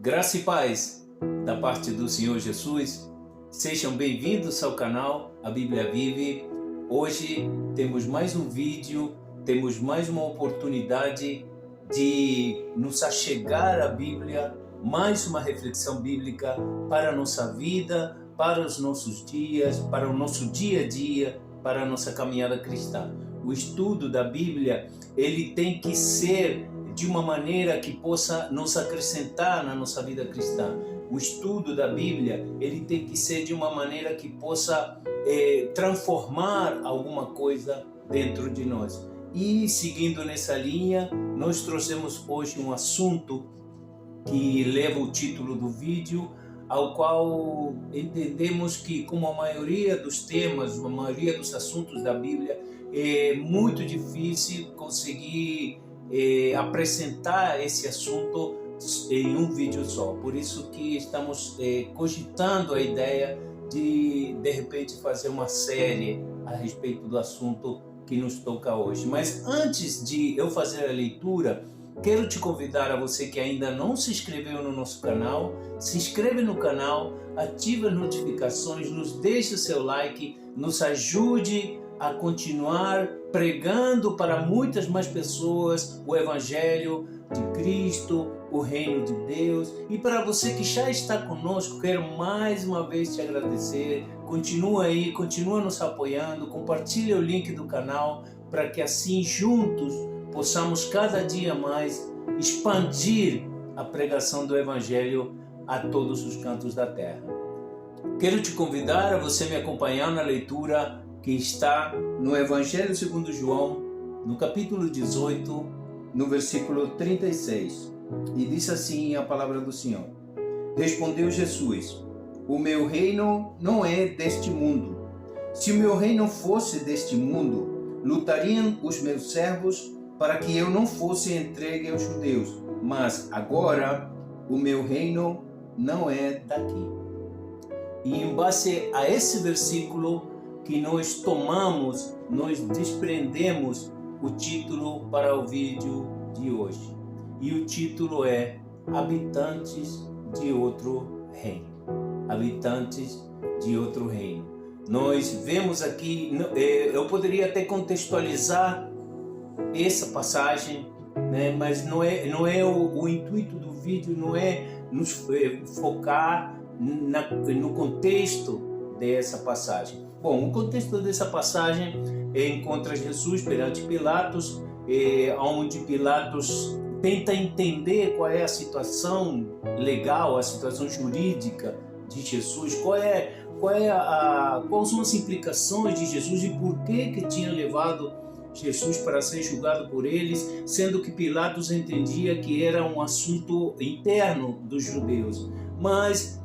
Graça e paz da parte do Senhor Jesus. Sejam bem-vindos ao canal A Bíblia Vive. Hoje temos mais um vídeo, temos mais uma oportunidade de nos achegar à Bíblia, mais uma reflexão bíblica para a nossa vida, para os nossos dias, para o nosso dia a dia, para a nossa caminhada cristã. O estudo da Bíblia, ele tem que ser de uma maneira que possa nos acrescentar na nossa vida cristã. O estudo da Bíblia, ele tem que ser de uma maneira que possa transformar alguma coisa dentro de nós. E seguindo nessa linha, nós trouxemos hoje um assunto que leva o título do vídeo, ao qual entendemos que, como a maioria dos temas, a maioria dos assuntos da Bíblia, é muito difícil conseguir apresentar esse assunto em um vídeo só. Por isso que estamos cogitando a ideia de repente fazer uma série a respeito do assunto que nos toca hoje. Mas antes de eu fazer a leitura, quero te convidar a você que ainda não se inscreveu no nosso canal, se inscreve no canal, ative as notificações, nos deixe o seu like, nos ajude a continuar pregando para muitas mais pessoas o Evangelho de Cristo, o Reino de Deus. E para você que já está conosco, quero mais uma vez te agradecer. Continua aí, continua nos apoiando, compartilha o link do canal para que assim juntos possamos cada dia mais expandir a pregação do Evangelho a todos os cantos da terra. Quero te convidar a você me acompanhar na leitura que está no Evangelho segundo João, no capítulo 18, no versículo 36. E diz assim a palavra do Senhor: Respondeu Jesus: O meu reino não é deste mundo. Se o meu reino fosse deste mundo, lutariam os meus servos para que eu não fosse entregue aos judeus. Mas agora o meu reino não é daqui. E em base a esse versículo que nós tomamos, nós desprendemos o título para o vídeo de hoje. E o título é Habitantes de outro reino. Habitantes de outro reino. Nós vemos aqui, eu poderia até contextualizar essa passagem, né? Mas não é o intuito do vídeo, não é nos focar no contexto dessa passagem. Bom, o contexto dessa passagem encontra Jesus perante Pilatos, onde Pilatos tenta entender qual é a situação legal, a situação jurídica de Jesus, quais são as implicações de Jesus e por que tinha levado Jesus para ser julgado por eles, sendo que Pilatos entendia que era um assunto interno dos judeus. Mas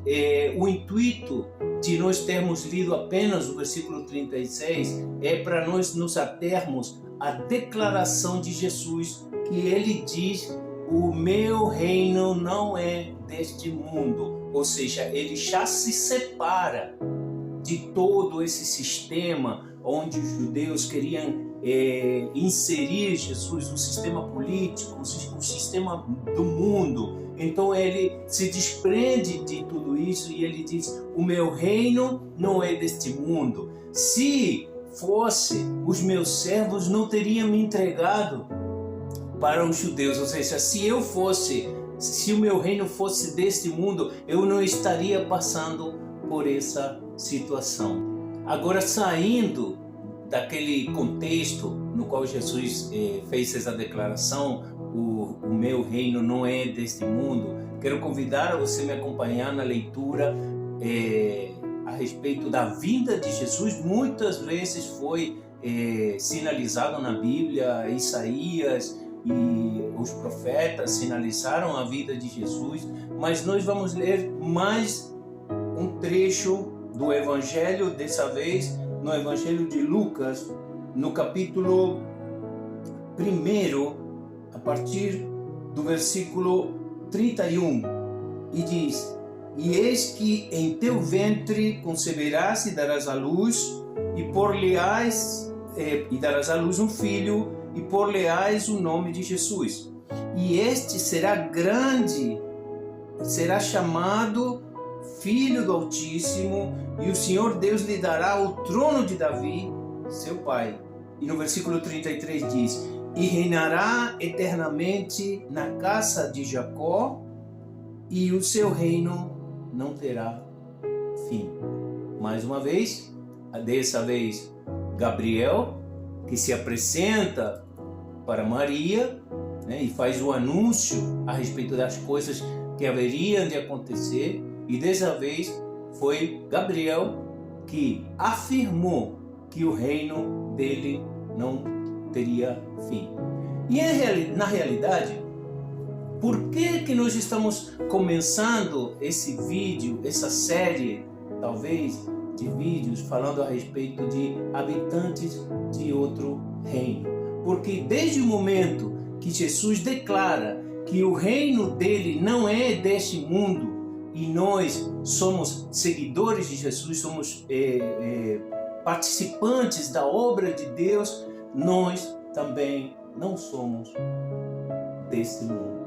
o intuito de nós termos lido apenas o versículo 36 é para nós nos atermos à declaração de Jesus, que ele diz: o meu reino não é deste mundo. Ou seja, ele já se separa de todo esse sistema onde os judeus queriam inserir Jesus no sistema político, o sistema do mundo. Então ele se desprende de tudo isso e ele diz: o meu reino não é deste mundo. Se fosse, os meus servos não teriam me entregado para os judeus. Ou seja, se o meu reino fosse deste mundo, eu não estaria passando por essa situação. Agora, saindo daquele contexto no qual Jesus fez essa declaração, o meu reino não é deste mundo, quero convidar a você me acompanhar na leitura a respeito da vinda de Jesus. Muitas vezes foi sinalizado na Bíblia, Isaías e os profetas sinalizaram a vida de Jesus, mas nós vamos ler mais um trecho do Evangelho, dessa vez no Evangelho de Lucas, no capítulo 1, a partir do versículo 31, e diz: E eis que em teu ventre conceberás e darás à luz, e darás à luz um filho, e por-lhe-ás o nome de Jesus. E este será grande será chamado Filho do Altíssimo, e o Senhor Deus lhe dará o trono de Davi, seu pai. E no versículo 33 diz: e reinará eternamente na casa de Jacó, e o seu reino não terá fim. Mais uma vez, dessa vez, Gabriel, que se apresenta para Maria, né, e faz o anúncio a respeito das coisas que haveriam de acontecer, e dessa vez foi Gabriel que afirmou que o reino dele não teria fim. E na realidade, por que nós estamos começando esse vídeo, essa série, talvez, de vídeos falando a respeito de habitantes de outro reino? Porque desde o momento que Jesus declara que o reino dele não é deste mundo, e nós somos seguidores de Jesus, somos participantes da obra de Deus, nós também não somos desse mundo.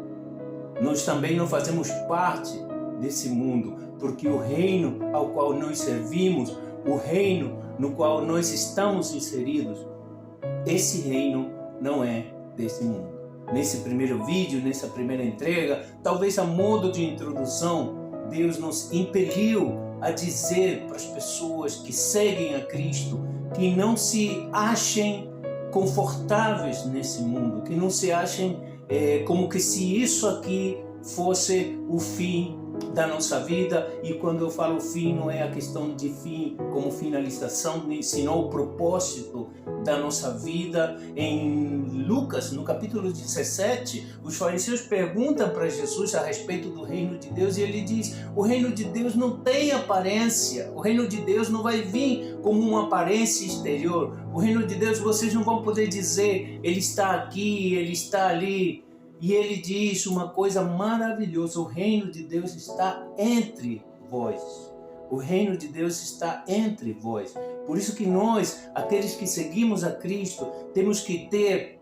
Nós também não fazemos parte desse mundo, porque o reino ao qual nós servimos, o reino no qual nós estamos inseridos, esse reino não é desse mundo. Nesse primeiro vídeo, nessa primeira entrega, talvez a modo de introdução, Deus nos impeliu a dizer para as pessoas que seguem a Cristo que não se achem confortáveis nesse mundo, que não se achem como que se isso aqui fosse o fim da nossa vida. E quando eu falo fim, não é a questão de fim como finalização, senão o propósito da nossa vida. Em Lucas, no capítulo 17, os fariseus perguntam para Jesus a respeito do reino de Deus, e ele diz: o reino de Deus não tem aparência, o reino de Deus não vai vir como uma aparência exterior, o reino de Deus vocês não vão poder dizer, ele está aqui, ele está ali. E ele diz uma coisa maravilhosa: o reino de Deus está entre vós. O reino de Deus está entre vós. Por isso que nós, aqueles que seguimos a Cristo, temos que ter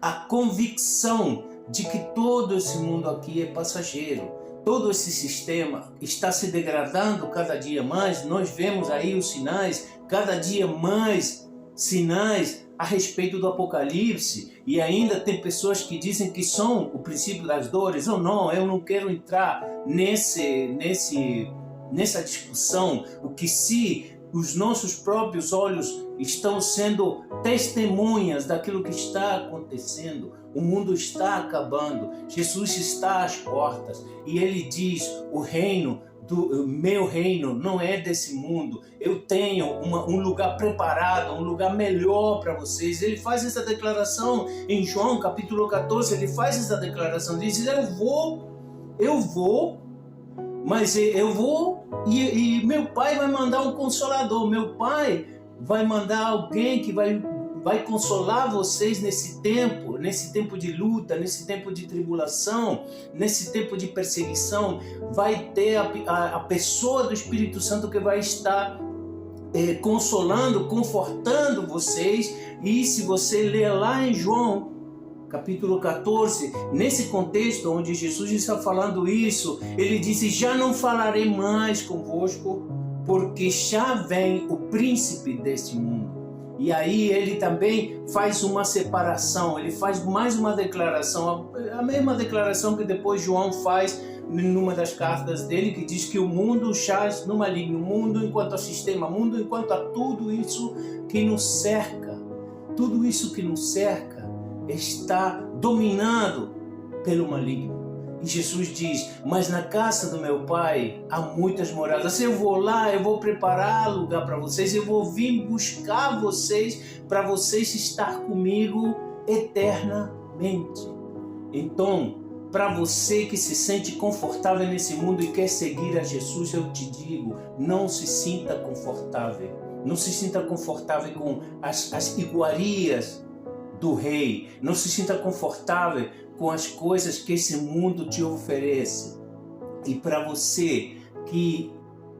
a convicção de que todo esse mundo aqui é passageiro. Todo esse sistema está se degradando cada dia mais. Nós vemos aí os sinais, cada dia mais sinais a respeito do Apocalipse, e ainda tem pessoas que dizem que são o princípio das dores. Ou não, eu não quero entrar nessa discussão, o que se os nossos próprios olhos estão sendo testemunhas daquilo que está acontecendo. O mundo está acabando, Jesus está às portas, e ele diz: o reino do meu reino não é desse mundo, eu tenho um lugar preparado, um lugar melhor para vocês. Ele faz essa declaração em João capítulo 14, ele faz essa declaração, ele diz: eu vou, mas eu vou e meu pai vai mandar um consolador, meu pai vai mandar alguém que vai consolar vocês nesse tempo de luta, nesse tempo de tribulação, nesse tempo de perseguição. Vai ter a pessoa do Espírito Santo que vai estar consolando, confortando vocês. E se você ler lá em João capítulo 14, nesse contexto onde Jesus está falando isso, ele disse: já não falarei mais convosco, porque já vem o príncipe deste mundo. E aí ele também faz uma separação, ele faz mais uma declaração, a mesma declaração que depois João faz numa das cartas dele, que diz que o mundo jaz no maligno, o mundo enquanto ao sistema, o mundo enquanto a tudo isso que nos cerca. Tudo isso que nos cerca está dominado pelo maligno. E Jesus diz: mas na casa do meu pai há muitas moradas. Eu vou lá, eu vou preparar lugar para vocês, eu vou vir buscar vocês para vocês estar comigo eternamente. Então, para você que se sente confortável nesse mundo e quer seguir a Jesus, eu te digo: não se sinta confortável. Não se sinta confortável com as iguarias do rei. Não se sinta confortável com as coisas que esse mundo te oferece. E para você que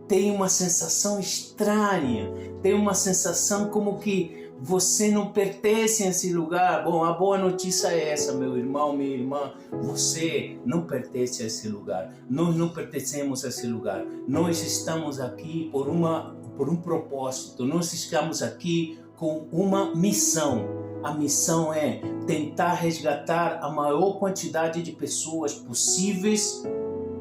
tem uma sensação estranha, tem uma sensação como que você não pertence a esse lugar. Bom, a boa notícia é essa, meu irmão, minha irmã. Você não pertence a esse lugar. Nós não pertencemos a esse lugar. Nós estamos aqui por um propósito. Nós estamos aqui com uma missão. A missão é tentar resgatar a maior quantidade de pessoas possíveis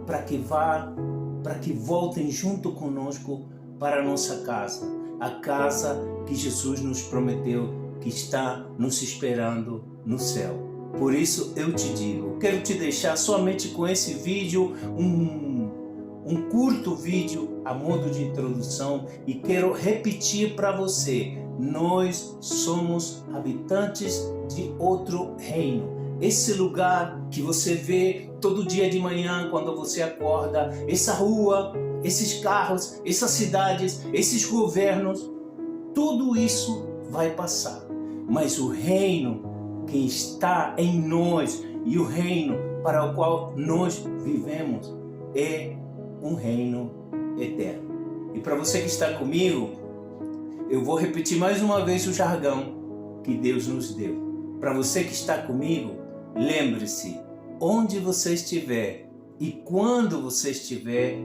para que voltem junto conosco para a nossa casa. A casa que Jesus nos prometeu, que está nos esperando no céu. Por isso eu te digo, quero te deixar somente com esse vídeo, um curto vídeo a modo de introdução, e quero repetir para você: nós somos habitantes de outro reino. Esse lugar que você vê todo dia de manhã quando você acorda, essa rua, esses carros, essas cidades, esses governos, tudo isso vai passar. Mas o reino que está em nós e o reino para o qual nós vivemos é um reino eterno. E para você que está comigo, eu vou repetir mais uma vez o jargão que Deus nos deu. Para você que está comigo, lembre-se, onde você estiver e quando você estiver,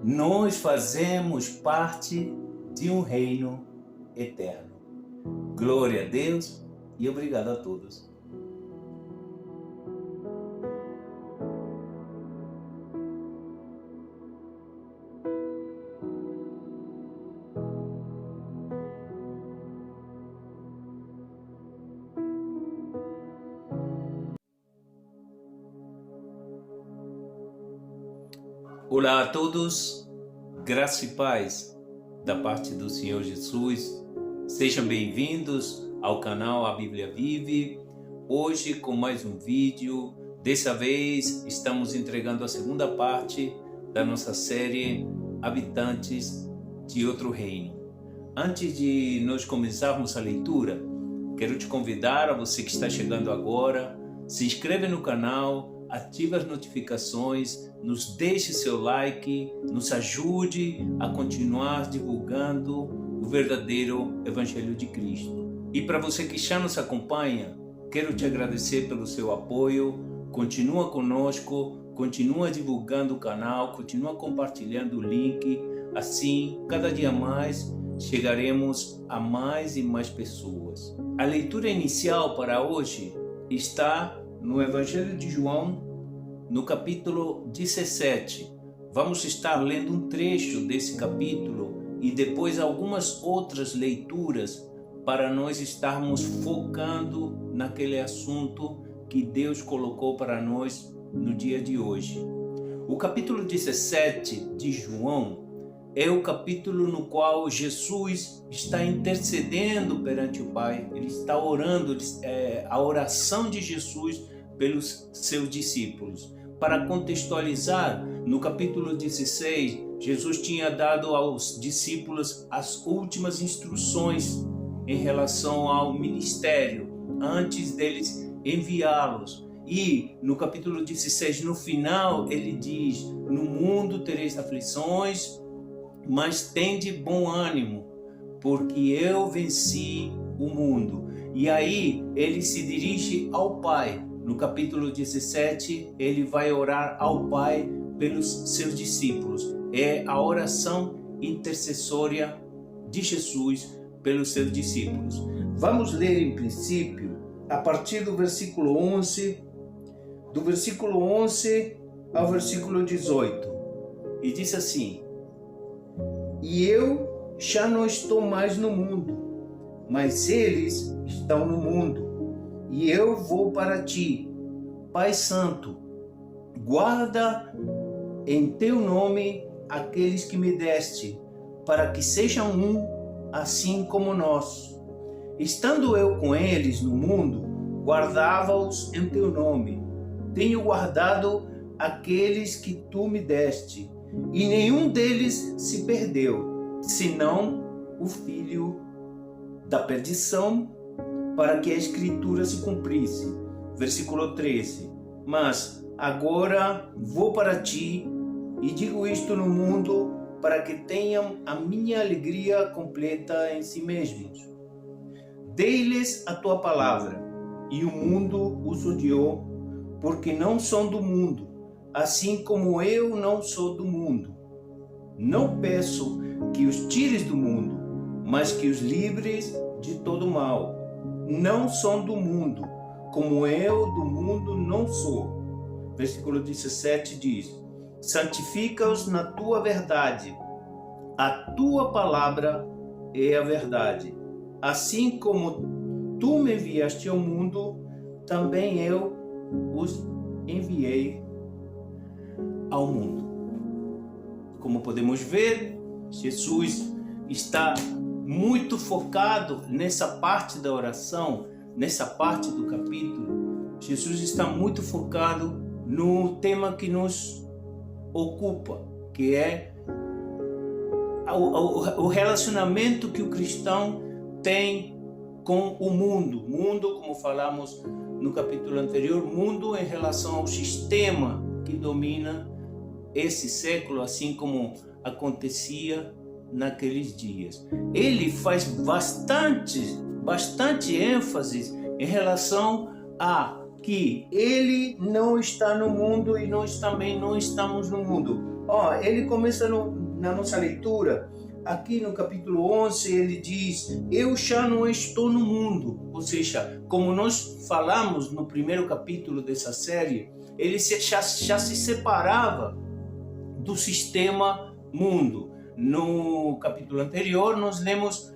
nós fazemos parte de um reino eterno. Glória a Deus e obrigado a todos. Olá a todos, graça e paz da parte do Senhor Jesus. Sejam bem-vindos ao canal A Bíblia Vive. Hoje com mais um vídeo. Dessa vez estamos entregando a segunda parte da nossa série Habitantes de Outro Reino. Antes de nós começarmos a leitura, quero te convidar, a você que está chegando agora, se inscreve no canal, ative as notificações, nos deixe seu like, nos ajude a continuar divulgando o verdadeiro Evangelho de Cristo. E para você que já nos acompanha, quero te agradecer pelo seu apoio. Continua conosco, continua divulgando o canal, continua compartilhando o link. Assim, cada dia mais, chegaremos a mais e mais pessoas. A leitura inicial para hoje está no Evangelho de João, no capítulo 17. Vamos estar lendo um trecho desse capítulo e depois algumas outras leituras para nós estarmos focando naquele assunto que Deus colocou para nós no dia de hoje. O capítulo 17 de João é o capítulo no qual Jesus está intercedendo perante o Pai. Ele está orando, a oração de Jesus pelos seus discípulos. Para contextualizar, no capítulo 16, Jesus tinha dado aos discípulos as últimas instruções em relação ao ministério, antes deles enviá-los. E no capítulo 16, no final, ele diz: no mundo tereis aflições, mas tende bom ânimo, porque eu venci o mundo. E aí ele se dirige ao Pai. No capítulo 17, ele vai orar ao Pai pelos seus discípulos. É a oração intercessória de Jesus pelos seus discípulos. Vamos ler em princípio a partir do versículo 11, do versículo 11 ao versículo 18. E diz assim: E eu já não estou mais no mundo, mas eles estão no mundo. E eu vou para ti. Pai Santo, guarda em teu nome aqueles que me deste, para que sejam um, assim como nós. Estando eu com eles no mundo, guardava-os em teu nome. Tenho guardado aqueles que tu me deste, e nenhum deles se perdeu, senão o filho da perdição, para que a Escritura se cumprisse. Versículo 13. Mas agora vou para ti, e digo isto no mundo, para que tenham a minha alegria completa em si mesmos. dei-lhes a tua palavra, e o mundo os odiou, porque não são do mundo, assim como eu não sou do mundo. Não peço que os tires do mundo, mas que os livres de todo mal. Não são do mundo, como eu do mundo não sou. Versículo 17 diz: santifica-os na tua verdade, a tua palavra é a verdade. Assim como tu me enviaste ao mundo, também eu os enviei ao mundo. Como podemos ver, Jesus está muito focado nessa parte da oração, nessa parte do capítulo. Jesus está muito focado no tema que nos ocupa, que é o relacionamento que o cristão tem com o mundo. Mundo, como falamos no capítulo anterior, mundo em relação ao sistema que domina esse século, assim como acontecia naqueles dias. Ele faz bastante ênfase em relação a que ele não está no mundo e nós também não estamos no mundo. Ele começa na nossa leitura, aqui no capítulo 11, ele diz: eu já não estou no mundo. Ou seja, como nós falamos no primeiro capítulo dessa série, ele já se separava do sistema mundo. No capítulo anterior, nós lemos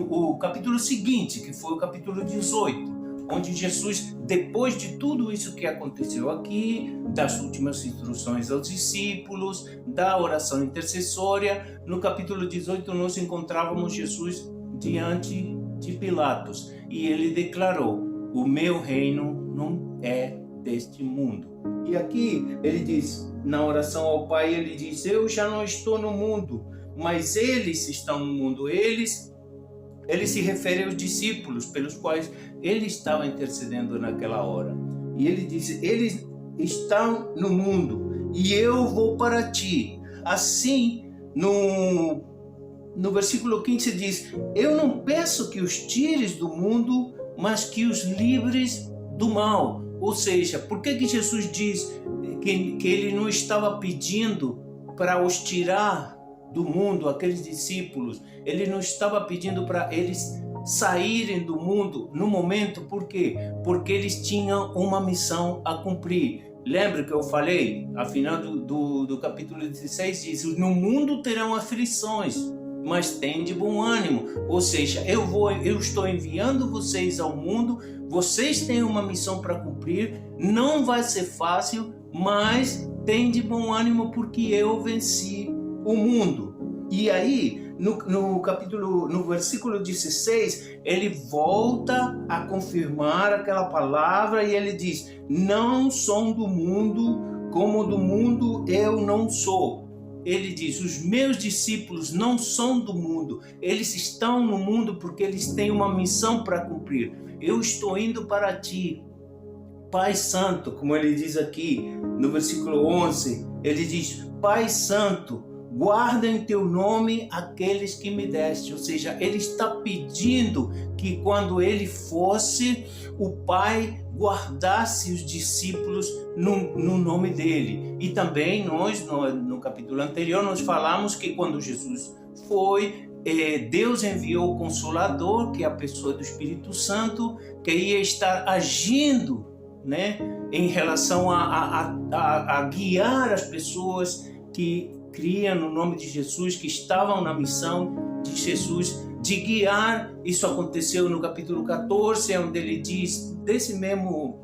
o capítulo seguinte, que foi o capítulo 18, onde Jesus, depois de tudo isso que aconteceu aqui, das últimas instruções aos discípulos, da oração intercessória, no capítulo 18 nós encontrávamos Jesus diante de Pilatos, e ele declarou: o meu reino não é deste mundo. E aqui ele diz, na oração ao Pai, ele diz: eu já não estou no mundo, mas eles estão no mundo. Ele se refere aos discípulos pelos quais ele estava intercedendo naquela hora. E ele diz: eles estão no mundo e eu vou para ti. Assim, no versículo 15 diz: eu não peço que os tires do mundo, mas que os livres do mal. Ou seja, por que Jesus diz que ele não estava pedindo para os tirar do mundo, aqueles discípulos? Ele não estava pedindo para eles saírem do mundo no momento. Por quê? Porque eles tinham uma missão a cumprir. Lembra que eu falei, afinal do capítulo 16, diz: no mundo terão aflições, mas tem de bom ânimo. Ou seja, eu estou enviando vocês ao mundo, vocês têm uma missão para cumprir, não vai ser fácil, mas tem de bom ânimo porque eu venci o mundo. E aí, no versículo 16, ele volta a confirmar aquela palavra e ele diz: não sou do mundo, como do mundo eu não sou. Ele diz: os meus discípulos não são do mundo, eles estão no mundo porque eles têm uma missão para cumprir. Eu estou indo para ti, Pai Santo, como ele diz aqui no versículo 11, ele diz: Pai Santo, guarda em teu nome aqueles que me deste. Ou seja, ele está pedindo que quando ele fosse, o Pai guardasse os discípulos no nome dele. E também nós, no capítulo anterior, nós falamos que quando Jesus foi, Deus enviou o Consolador, que é a pessoa do Espírito Santo, que ia estar agindo, né, em relação a guiar as pessoas que criam no nome de Jesus, que estavam na missão de Jesus, de guiar. Isso aconteceu no capítulo 14, onde ele diz, desse mesmo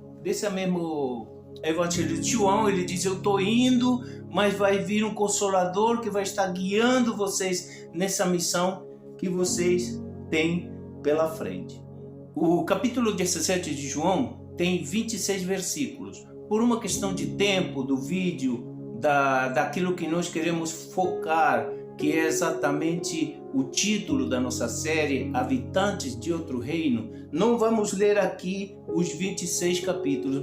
Evangelho de João, ele diz: eu estou indo, mas vai vir um Consolador que vai estar guiando vocês nessa missão que vocês têm pela frente. O capítulo 17 de João tem 26 versículos. Por uma questão de tempo do vídeo, daquilo que nós queremos focar, que é exatamente o título da nossa série, Habitantes de Outro Reino, não vamos ler aqui os 26 capítulos,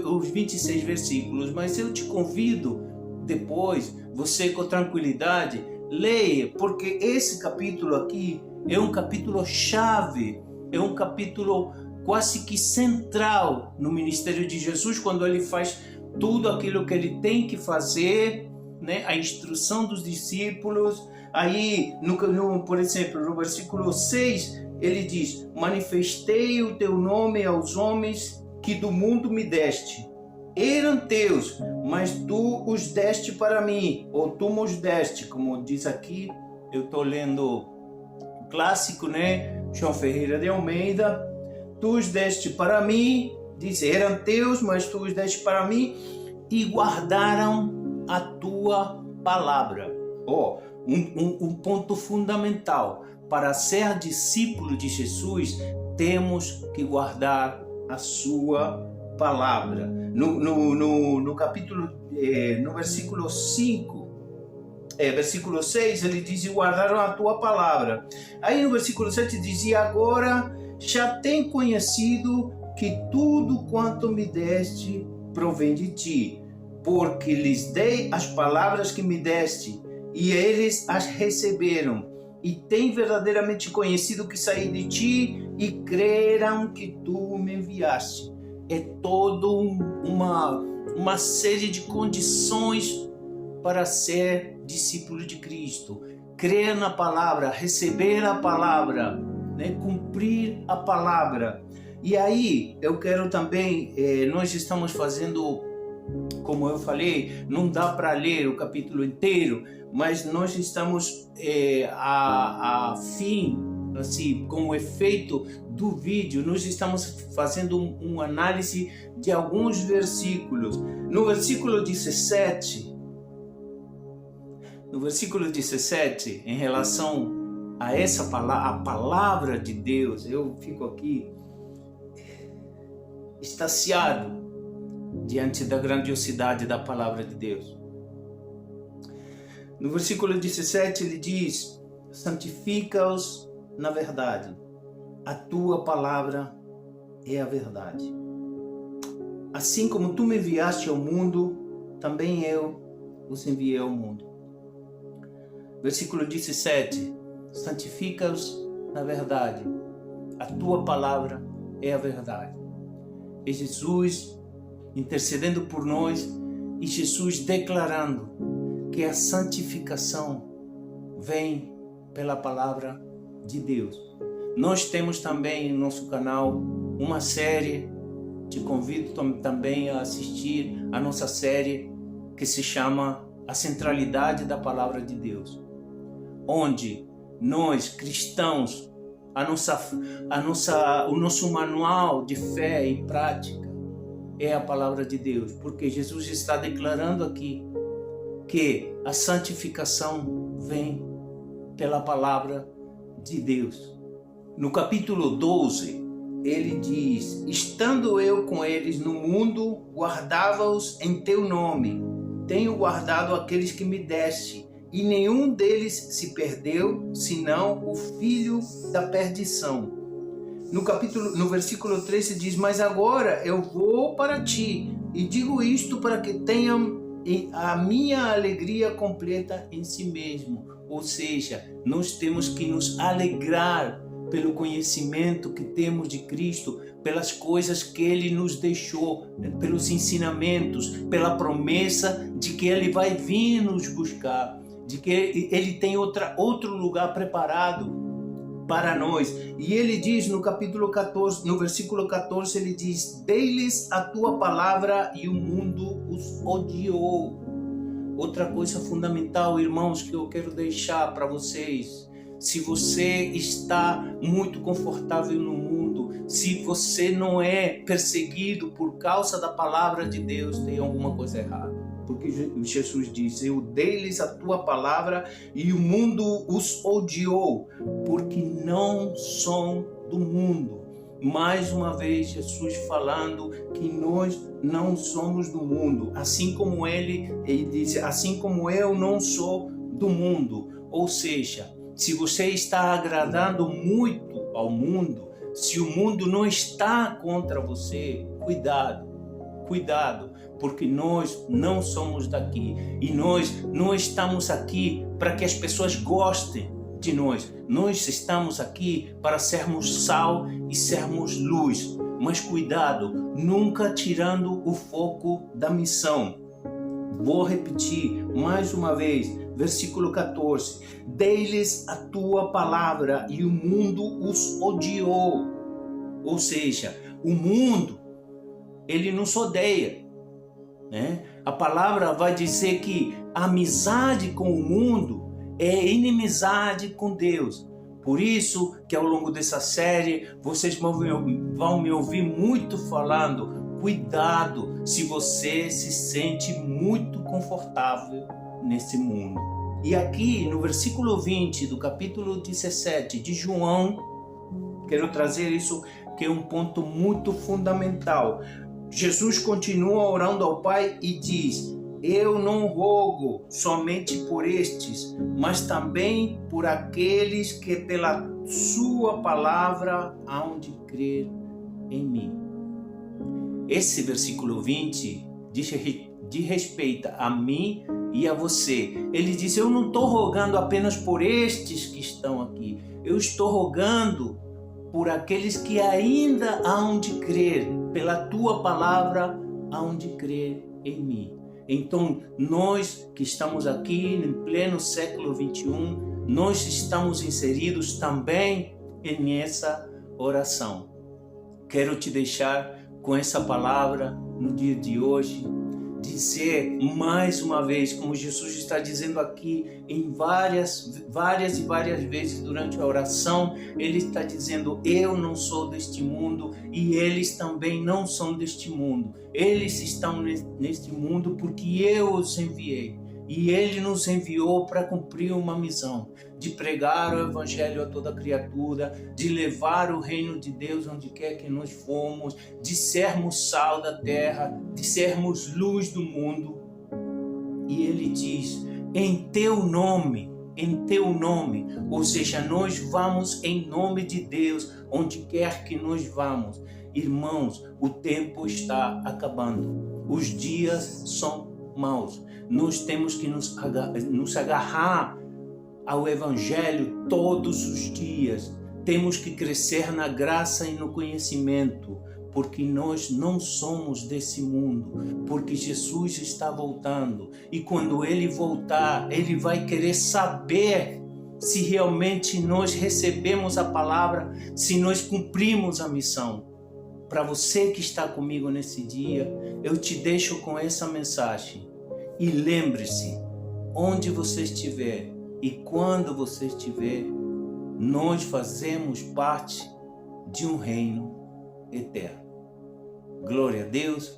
os 26 versículos, mas eu te convido depois, você com tranquilidade, leia, porque esse capítulo aqui é um capítulo chave é um capítulo quase que central no ministério de Jesus, quando ele faz tudo aquilo que ele tem que fazer, né? A instrução dos discípulos. Aí, por exemplo, no versículo 6, ele diz: manifestei o teu nome aos homens que do mundo me deste. Eram teus, mas tu os deste para mim, ou tu nos deste, como diz aqui. Eu estou lendo o clássico, né? João Ferreira de Almeida. Tu os deste para mim, diz, eram teus, mas tu os deste para mim, e guardaram a tua palavra. Um ponto fundamental. Para ser discípulo de Jesus, temos que guardar a sua palavra. No capítulo, no versículo 5, versículo 6, ele diz: guardaram a tua palavra. Aí no versículo 7 diz: e agora já tem conhecido que tudo quanto me deste provém de ti, porque lhes dei as palavras que me deste, e eles as receberam, e têm verdadeiramente conhecido que saí de ti, e creram que tu me enviaste. É toda uma série de condições para ser discípulo de Cristo. Crer na palavra, receber a palavra, né? Cumprir a palavra. E aí eu quero também, nós estamos fazendo, como eu falei, não dá para ler o capítulo inteiro, mas nós estamos a fim, assim, com o efeito do vídeo, nós estamos fazendo uma análise de alguns versículos. No versículo 17, em relação a essa palavra, a palavra de Deus, eu fico aqui extasiado diante da grandiosidade da palavra de Deus. No versículo 17 ele diz: santifica-os na verdade, a tua palavra é a verdade. Assim como tu me enviaste ao mundo, também eu os enviei ao mundo. Versículo 17: santifica-os na verdade, a tua palavra é a verdade. É Jesus intercedendo por nós e Jesus declarando que a santificação vem pela palavra de Deus. Nós temos também no nosso canal uma série, te convido também a assistir a nossa série que se chama A Centralidade da Palavra de Deus, onde nós cristãos, o nosso manual de fé e prática é a palavra de Deus, porque Jesus está declarando aqui que a santificação vem pela palavra de Deus. No capítulo 12, ele diz: estando eu com eles no mundo, guardava-os em teu nome. Tenho guardado aqueles que me deste, e nenhum deles se perdeu, senão o filho da perdição. No versículo 13 diz: mas agora eu vou para ti, e digo isto para que tenham a minha alegria completa em si mesmo. Ou seja, nós temos que nos alegrar pelo conhecimento que temos de Cristo, pelas coisas que Ele nos deixou, pelos ensinamentos, pela promessa de que Ele vai vir nos buscar, de que Ele tem outro lugar preparado para nós. E Ele diz no capítulo 14, no versículo 14, Ele diz: dei-lhes a tua palavra e o mundo os odiou. Outra coisa fundamental, irmãos, que eu quero deixar para vocês: se você está muito confortável no mundo, se você não é perseguido por causa da palavra de Deus, tem alguma coisa errada. Porque Jesus diz: eu dei-lhes a tua palavra e o mundo os odiou, porque não são do mundo. Mais uma vez, Jesus falando que nós não somos do mundo, assim como ele disse: assim como eu não sou do mundo. Ou seja, se você está agradando muito ao mundo, se o mundo não está contra você, cuidado, porque nós não somos daqui e nós não estamos aqui para que as pessoas gostem de nós. Nós estamos aqui para sermos sal e sermos luz. Mas cuidado, nunca tirando o foco da missão. Vou repetir mais uma vez, versículo 14. Dei-lhes a tua palavra e o mundo os odiou. Ou seja, o mundo, ele nos odeia, né? A palavra vai dizer que a amizade com o mundo é inimizade com Deus. Por isso que ao longo dessa série vocês vão me ouvir muito falando, cuidado se você se sente muito confortável nesse mundo. E aqui no versículo 20 do capítulo 17 de João, quero trazer isso que é um ponto muito fundamental. Jesus continua orando ao Pai e diz: eu não rogo somente por estes, mas também por aqueles que pela sua palavra hão de crer em mim. Esse versículo 20 diz respeito a mim e a você. Ele diz: eu não estou rogando apenas por estes que estão aqui, eu estou rogando por aqueles que ainda hão de crer, pela tua palavra hão de crer em mim. Então, nós que estamos aqui em pleno século 21, nós estamos inseridos também nessa oração. Quero te deixar com essa palavra no dia de hoje, dizer mais uma vez, como Jesus está dizendo aqui em várias vezes durante a oração, ele está dizendo: eu não sou deste mundo e eles também não são deste mundo. Eles estão neste mundo porque eu os enviei. E ele nos enviou para cumprir uma missão, de pregar o evangelho a toda criatura, de levar o reino de Deus onde quer que nós fomos, de sermos sal da terra, de sermos luz do mundo. E ele diz: em teu nome, ou seja, nós vamos em nome de Deus, onde quer que nós vamos. Irmãos, o tempo está acabando, os dias são maus. Nós temos que nos agarrar ao Evangelho todos os dias. Temos que crescer na graça e no conhecimento, porque nós não somos desse mundo, porque Jesus está voltando. E quando Ele voltar, Ele vai querer saber se realmente nós recebemos a palavra, se nós cumprimos a missão. Para você que está comigo nesse dia, eu te deixo com essa mensagem. E lembre-se, onde você estiver e quando você estiver, nós fazemos parte de um reino eterno. Glória a Deus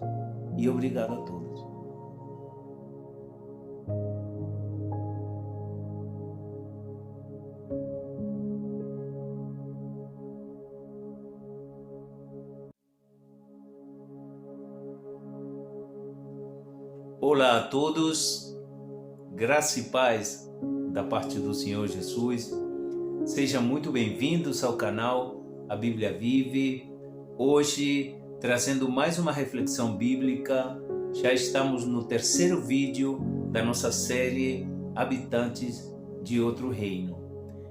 e obrigado a todos. Olá a todos, graça e paz da parte do Senhor Jesus. Sejam muito bem-vindos ao canal A Bíblia Vive. Hoje, trazendo mais uma reflexão bíblica, já estamos no terceiro vídeo da nossa série Habitantes de Outro Reino.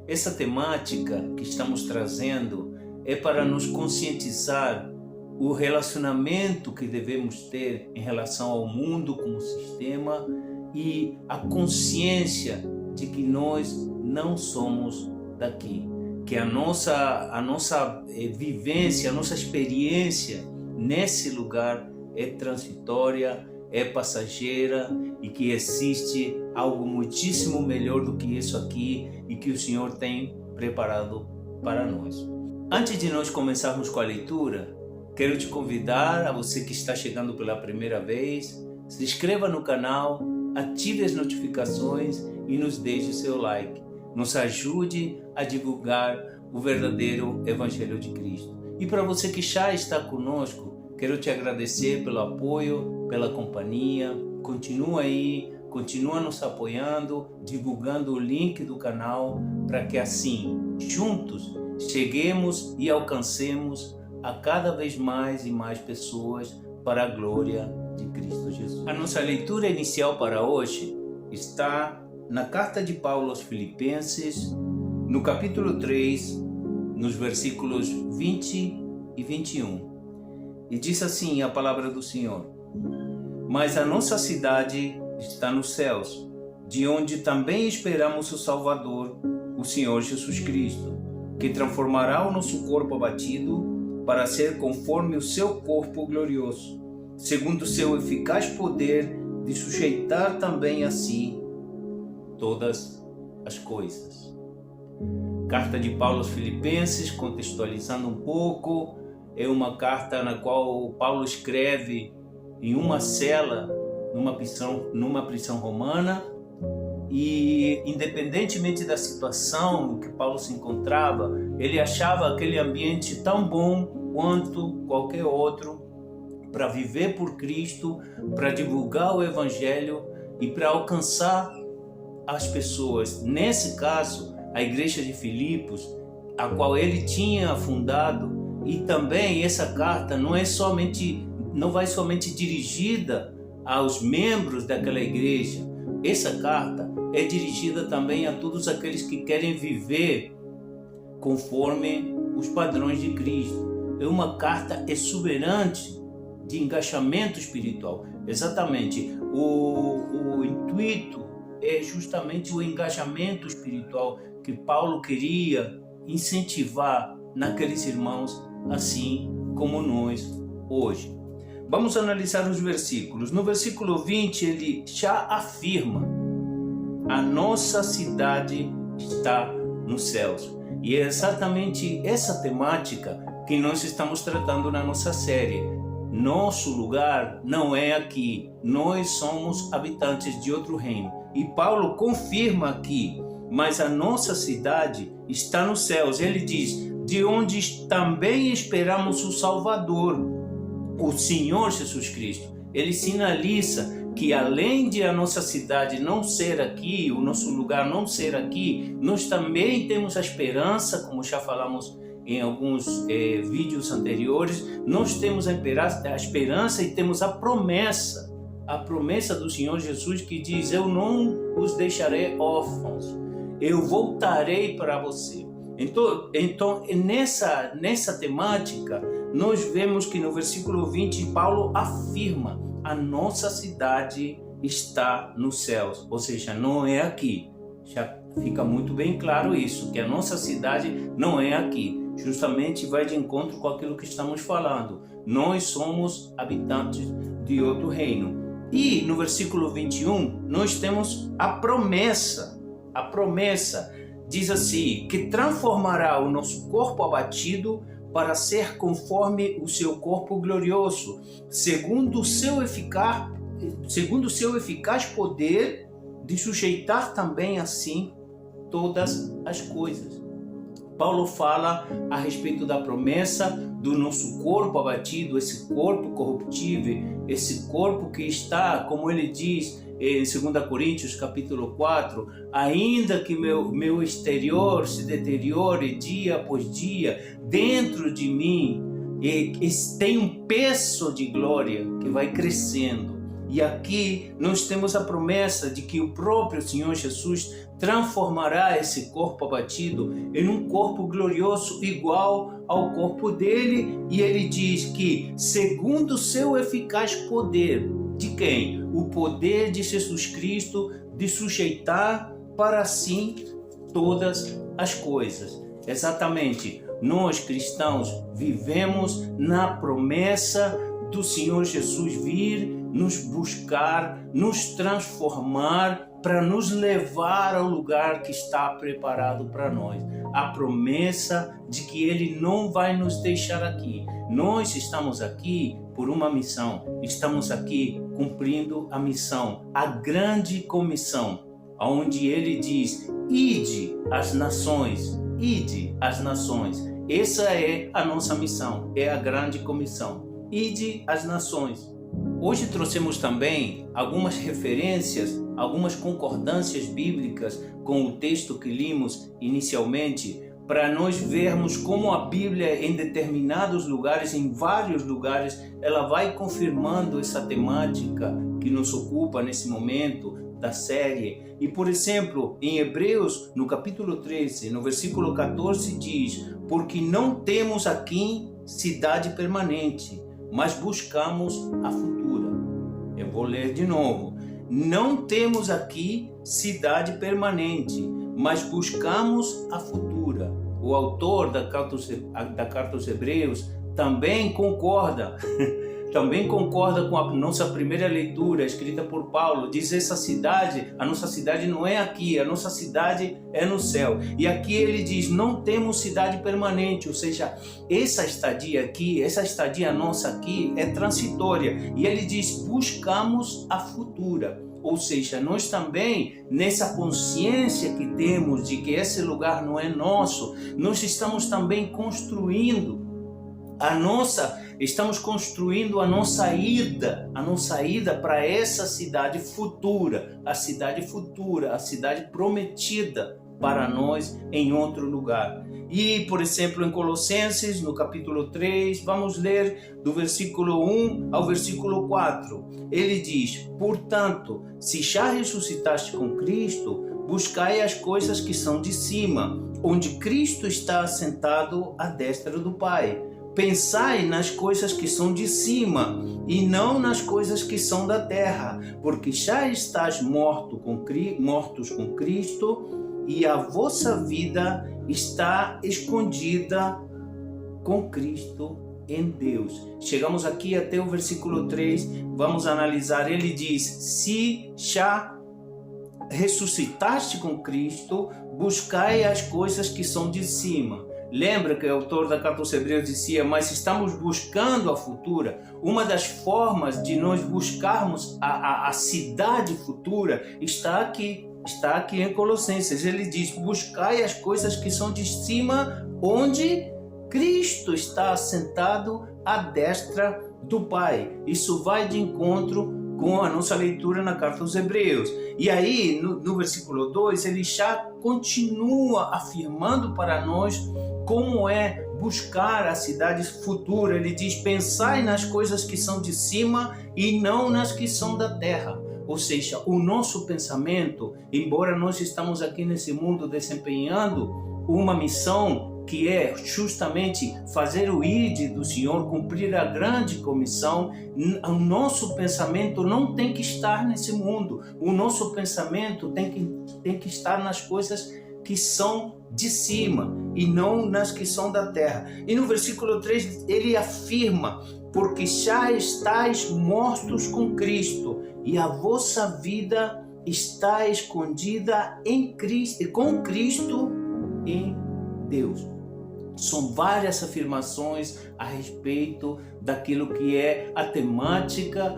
Essa temática que estamos trazendo é para nos conscientizar o relacionamento que devemos ter em relação ao mundo como sistema e a consciência de que nós não somos daqui, que a nossa vivência, a nossa experiência nesse lugar é transitória, é passageira e que existe algo muitíssimo melhor do que isso aqui e que o Senhor tem preparado para nós. Antes de nós começarmos com a leitura, quero te convidar, a você que está chegando pela primeira vez, se inscreva no canal, ative as notificações e nos deixe seu like. Nos ajude a divulgar o verdadeiro Evangelho de Cristo. E para você que já está conosco, quero te agradecer pelo apoio, pela companhia. Continua aí, continua nos apoiando, divulgando o link do canal para que assim, juntos, cheguemos e alcancemos a cada vez mais e mais pessoas para a glória de Cristo Jesus. A nossa leitura inicial para hoje está na carta de Paulo aos Filipenses, no capítulo 3, nos versículos 20 e 21. E diz assim a palavra do Senhor: mas a nossa cidade está nos céus, de onde também esperamos o Salvador, o Senhor Jesus Cristo, que transformará o nosso corpo abatido para ser conforme o seu corpo glorioso, segundo o seu eficaz poder de sujeitar também a si todas as coisas. Carta de Paulo aos Filipenses, contextualizando um pouco, é uma carta na qual Paulo escreve em uma cela, numa prisão romana, e independentemente da situação em que Paulo se encontrava, ele achava aquele ambiente tão bom quanto qualquer outro para viver por Cristo, para divulgar o Evangelho e para alcançar as pessoas. Nesse caso, a igreja de Filipos, a qual ele tinha fundado. E também essa carta não vai somente dirigida aos membros daquela igreja. Essa carta é dirigida também a todos aqueles que querem viver conforme os padrões de Cristo. É uma carta exuberante de engajamento espiritual. Exatamente. O intuito é justamente o engajamento espiritual que Paulo queria incentivar naqueles irmãos, assim como nós hoje. Vamos analisar os versículos. No versículo 20, ele já afirma: a nossa cidade está nos céus. E é exatamente essa temática que nós estamos tratando na nossa série. Nosso lugar não é aqui. Nós somos habitantes de outro reino. E Paulo confirma aqui: mas a nossa cidade está nos céus. Ele diz: de onde também esperamos o Salvador, o Senhor Jesus Cristo. Ele sinaliza que além de a nossa cidade não ser aqui, o nosso lugar não ser aqui, nós também temos a esperança, como já falamos em alguns vídeos anteriores, nós temos a esperança e temos a promessa do Senhor Jesus, que diz: eu não os deixarei órfãos, eu voltarei para você. Então nessa temática, nós vemos que no versículo 20, Paulo afirma: a nossa cidade está nos céus, ou seja, não é aqui. Já fica muito bem claro isso, que a nossa cidade não é aqui. Justamente vai de encontro com aquilo que estamos falando. Nós somos habitantes de outro reino. E no versículo 21, nós temos a promessa. A promessa diz assim: que transformará o nosso corpo abatido para ser conforme o seu corpo glorioso, segundo o seu eficaz poder de sujeitar também assim todas as coisas. Paulo fala a respeito da promessa do nosso corpo abatido, esse corpo corruptível, esse corpo que está, como ele diz em 2 Coríntios capítulo 4, ainda que meu exterior se deteriore dia após dia, dentro de mim tem um peso de glória que vai crescendo. E aqui nós temos a promessa de que o próprio Senhor Jesus transformará esse corpo abatido em um corpo glorioso igual ao corpo dele. E ele diz que segundo o seu eficaz poder, de quem? O poder de Jesus Cristo de sujeitar para si todas as coisas. Exatamente, nós cristãos vivemos na promessa do Senhor Jesus vir nos buscar, nos transformar, para nos levar ao lugar que está preparado para nós. A promessa de que Ele não vai nos deixar aqui. Nós estamos aqui por uma missão. Estamos aqui cumprindo a missão, a grande comissão, onde Ele diz: ide às nações, ide às nações. Essa é a nossa missão, é a grande comissão. Ide às nações. Hoje trouxemos também algumas referências, algumas concordâncias bíblicas com o texto que limos inicialmente, para nós vermos como a Bíblia, em determinados lugares, em vários lugares, ela vai confirmando essa temática que nos ocupa nesse momento, da série. E, por exemplo, em Hebreus, no capítulo 13, no versículo 14, diz: porque não temos aqui cidade permanente, mas buscamos a futura. Eu vou ler de novo. Não temos aqui cidade permanente, mas buscamos a futura. O autor da carta aos Hebreus também concorda com a nossa primeira leitura, escrita por Paulo. Diz: essa cidade, a nossa cidade não é aqui, a nossa cidade é no céu. E aqui ele diz: não temos cidade permanente, ou seja, essa estadia nossa aqui é transitória. E ele diz: buscamos a futura. Ou seja, nós também, nessa consciência que temos de que esse lugar não é nosso, nós estamos também construindo a nossa ida para essa cidade futura, a cidade prometida para nós em outro lugar. E, por exemplo, em Colossenses, no capítulo 3, vamos ler do versículo 1 ao versículo 4. Ele diz: portanto, se já ressuscitaste com Cristo, buscai as coisas que são de cima, onde Cristo está assentado à destra do Pai. Pensai nas coisas que são de cima e não nas coisas que são da terra, porque já estáis mortos com Cristo e a vossa vida está escondida com Cristo em Deus. Chegamos aqui até o versículo 3, vamos analisar. Ele diz: se já ressuscitaste com Cristo, buscai as coisas que são de cima. Lembra que o autor da carta aos Hebreus dizia: mas estamos buscando a futura. Uma das formas de nós buscarmos a cidade futura está aqui em Colossenses. Ele diz: buscai as coisas que são de cima, onde Cristo está assentado à destra do Pai. Isso vai de encontro com a nossa leitura na carta aos Hebreus. E aí, no versículo 2, ele já continua afirmando para nós como é buscar a cidade futura. Ele diz: pensai nas coisas que são de cima e não nas que são da terra. Ou seja, o nosso pensamento, embora nós estamos aqui nesse mundo desempenhando uma missão que é justamente fazer o ID do Senhor, cumprir a grande comissão, o nosso pensamento não tem que estar nesse mundo. O nosso pensamento tem que estar nas coisas que são de cima e não nas que são da terra. E no versículo 3 ele afirma: porque já estáis mortos com Cristo e a vossa vida está escondida em Cristo, com Cristo em Deus. São várias afirmações a respeito daquilo que é a temática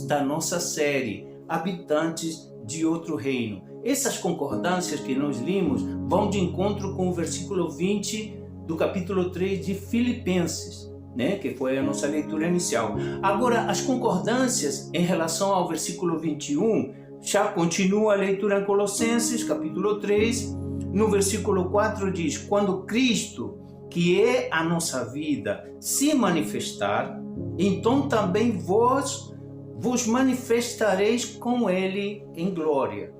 da nossa série, Habitantes de Outro Reino. Essas concordâncias que nós limos vão de encontro com o versículo 20 do capítulo 3 de Filipenses, que foi a nossa leitura inicial. Agora, as concordâncias em relação ao versículo 21, já continua a leitura em Colossenses, capítulo 3, no versículo 4 diz: quando Cristo, que é a nossa vida, se manifestar, então também vos manifestareis com Ele em glória.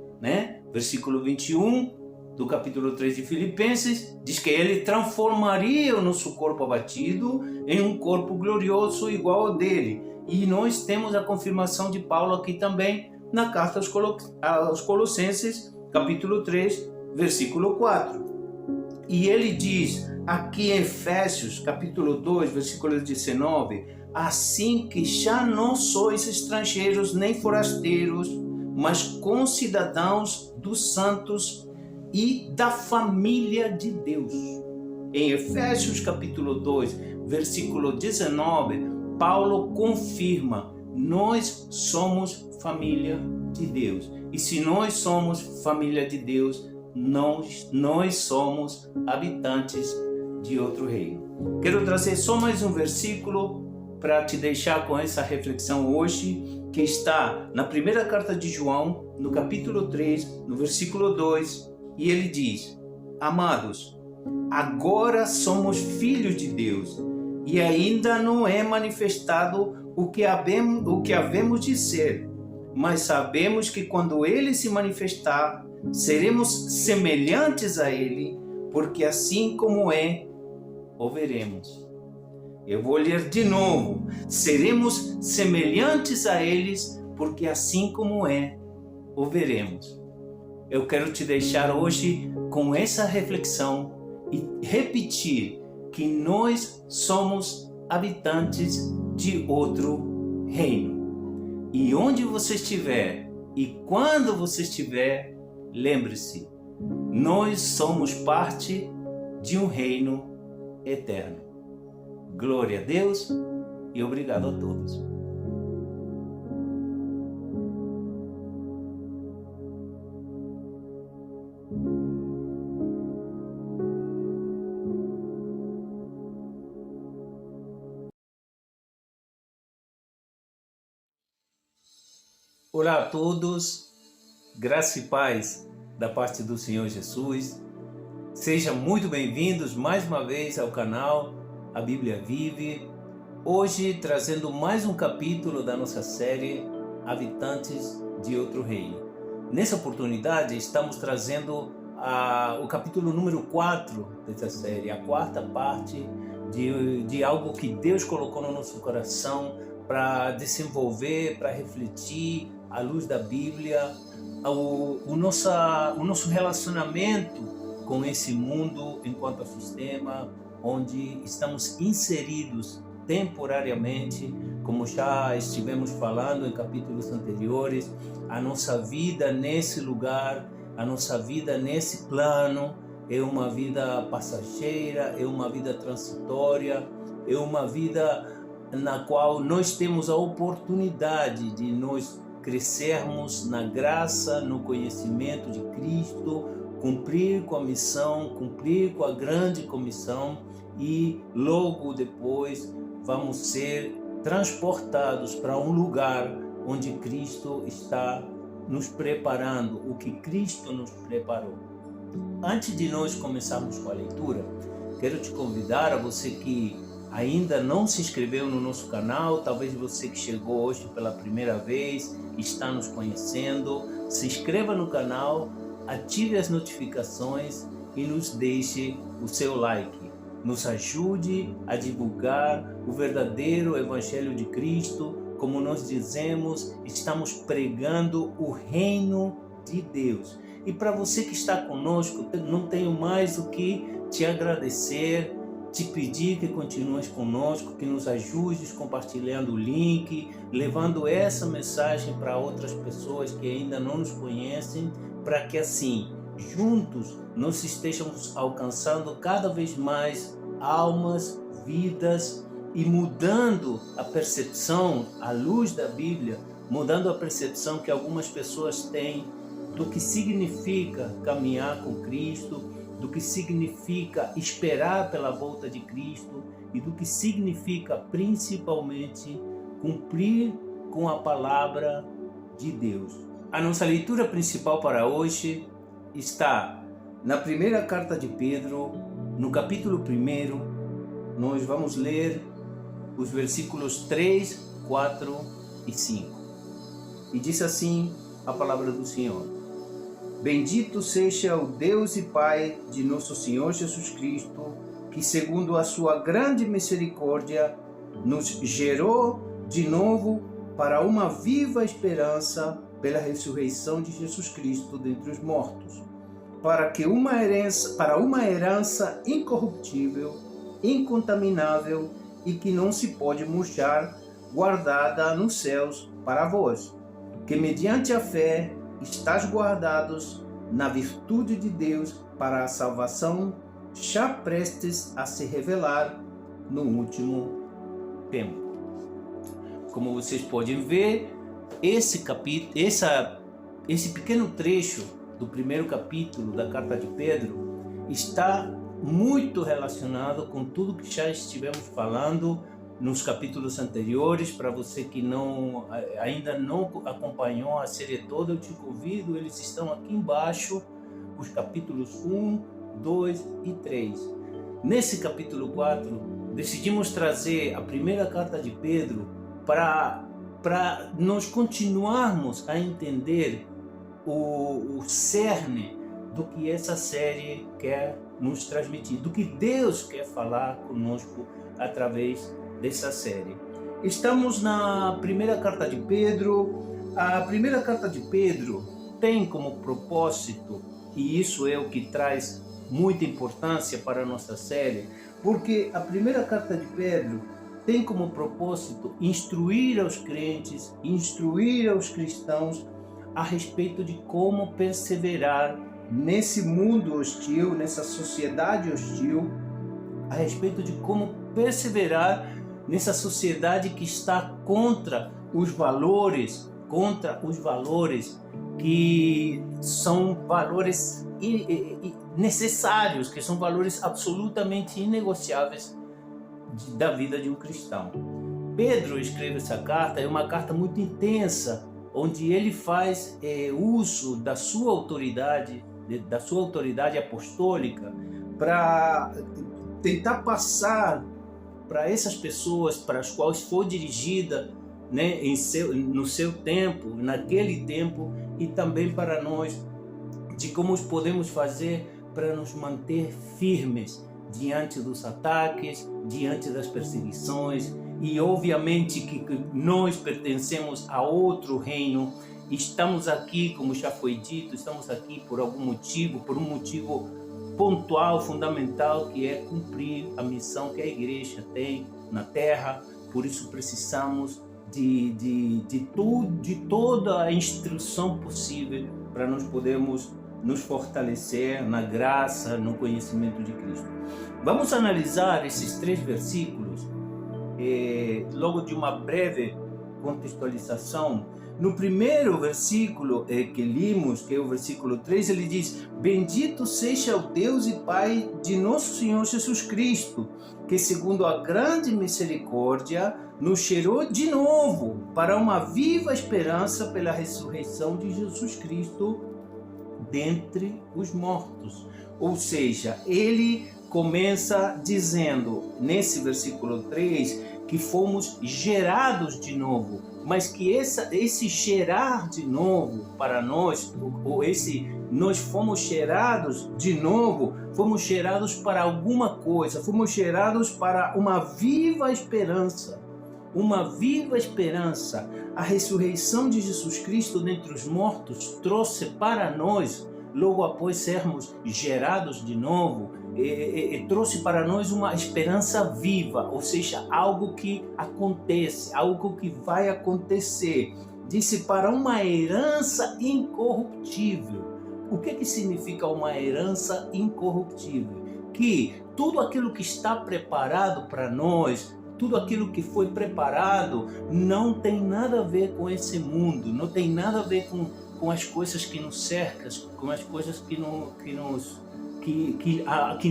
Versículo 21 do capítulo 3 de Filipenses diz que Ele transformaria o nosso corpo abatido em um corpo glorioso igual ao dele. E nós temos a confirmação de Paulo aqui também na carta aos Colossenses, capítulo 3, versículo 4. E ele diz aqui em Efésios, capítulo 2, versículo 19: assim que já não sois estrangeiros nem forasteiros, mas concidadãos dos santos e da família de Deus. Em Efésios, capítulo 2, versículo 19, Paulo confirma: nós somos família de Deus. E se nós somos família de Deus, nós somos habitantes de outro reino. Quero trazer só mais um versículo para te deixar com essa reflexão hoje, que está na primeira carta de João, no capítulo 3, no versículo 2, e ele diz: amados, agora somos filhos de Deus, e ainda não é manifestado o que havemos de ser, mas sabemos que quando ele se manifestar, seremos semelhantes a ele, porque assim como é, o veremos. Eu vou ler de novo. Seremos semelhantes a eles, porque assim como é, o veremos. Eu quero te deixar hoje com essa reflexão e repetir que nós somos habitantes de outro reino. E onde você estiver e quando você estiver, lembre-se, nós somos parte de um reino eterno. Glória a Deus e obrigado a todos. Olá a todos, graça e paz da parte do Senhor Jesus. Sejam muito bem-vindos mais uma vez ao canal A Bíblia Vive. Hoje trazendo mais um capítulo da nossa série Habitantes de Outro Reino. Nessa oportunidade estamos trazendo o capítulo número 4 dessa série, a quarta parte de algo que Deus colocou no nosso coração para desenvolver, para refletir à luz da Bíblia, o nosso relacionamento com esse mundo enquanto sistema, onde estamos inseridos temporariamente, como já estivemos falando em capítulos anteriores, a nossa vida nesse lugar, a nossa vida nesse plano, é uma vida passageira, é uma vida transitória, é uma vida na qual nós temos a oportunidade de nós crescermos na graça, no conhecimento de Cristo, cumprir com a missão, cumprir com a grande comissão e logo depois vamos ser transportados para um lugar onde Cristo está nos preparando, o que Cristo nos preparou. Antes de nós começarmos com a leitura, quero te convidar a você que ainda não se inscreveu no nosso canal, talvez você que chegou hoje pela primeira vez, está nos conhecendo, se inscreva no canal, ative as notificações e nos deixe o seu like. Nos ajude a divulgar o verdadeiro Evangelho de Cristo. Como nós dizemos, estamos pregando o reino de Deus. E para você que está conosco, não tenho mais o que te agradecer, te pedir que continues conosco, que nos ajudes compartilhando o link, levando essa mensagem para outras pessoas que ainda não nos conhecem, para que assim, juntos, nós estejamos alcançando cada vez mais almas, vidas e mudando a percepção, à luz da Bíblia, mudando a percepção que algumas pessoas têm do que significa caminhar com Cristo, do que significa esperar pela volta de Cristo e do que significa principalmente cumprir com a palavra de Deus. A nossa leitura principal para hoje está na primeira carta de Pedro, no capítulo 1, nós vamos ler os versículos 3, 4 e 5. E diz assim a palavra do Senhor: Bendito seja o Deus e Pai de nosso Senhor Jesus Cristo, que segundo a sua grande misericórdia nos gerou de novo para uma viva esperança pela ressurreição de Jesus Cristo dentre os mortos, para uma herança incorruptível, incontaminável e que não se pode murchar, guardada nos céus para vós, que mediante a fé estás guardados na virtude de Deus para a salvação, já prestes a se revelar no último tempo. Como vocês podem ver, esse pequeno trecho do primeiro capítulo da carta de Pedro está muito relacionado com tudo que já estivemos falando nos capítulos anteriores. Para você que ainda não acompanhou a série toda, eu te convido, eles estão aqui embaixo, os capítulos 1, 2 e 3. Nesse capítulo 4, decidimos trazer a primeira carta de Pedro para para nós continuarmos a entender o cerne do que essa série quer nos transmitir, do que Deus quer falar conosco através dessa série. Estamos na primeira carta de Pedro. A primeira carta de Pedro tem como propósito, e isso é o que traz muita importância para a nossa série, porque a primeira carta de Pedro tem como propósito instruir aos crentes, instruir aos cristãos a respeito de como perseverar nesse mundo hostil, nessa sociedade hostil, a respeito de como perseverar nessa sociedade que está contra os valores que são valores necessários, que são valores absolutamente inegociáveis da vida de um cristão. Pedro escreve essa carta, é uma carta muito intensa, onde ele faz uso da sua autoridade apostólica para tentar passar para essas pessoas para as quais foi dirigida, né, no seu tempo, naquele tempo, e também para nós, de como podemos fazer para nos manter firmes diante dos ataques, diante das perseguições. E obviamente que nós pertencemos a outro reino, estamos aqui, como já foi dito, estamos aqui por algum motivo, por um motivo pontual, fundamental, que é cumprir a missão que a igreja tem na terra. Por isso precisamos de toda a instrução possível para nós podermos nos fortalecer na graça, no conhecimento de Cristo. Vamos analisar esses 3 versículos, logo de uma breve contextualização. No primeiro versículo que limos, que é o versículo 3, ele diz: Bendito seja o Deus e Pai de nosso Senhor Jesus Cristo, que segundo a grande misericórdia nos gerou de novo para uma viva esperança pela ressurreição de Jesus Cristo dentre os mortos. Ou seja, ele começa dizendo nesse versículo 3 que fomos gerados de novo, mas que esse gerar de novo para nós, nós fomos gerados de novo, fomos gerados para alguma coisa, fomos gerados para uma viva esperança. Uma viva esperança. A ressurreição de Jesus Cristo dentre os mortos trouxe para nós, logo após sermos gerados de novo, trouxe para nós uma esperança viva, ou seja, algo que acontece, algo que vai acontecer. Disse para uma herança incorruptível. O que significa uma herança incorruptível? Que tudo aquilo que está preparado para nós, tudo aquilo que foi preparado, não tem nada a ver com esse mundo, não tem nada a ver com as coisas que nos cercam, com as coisas que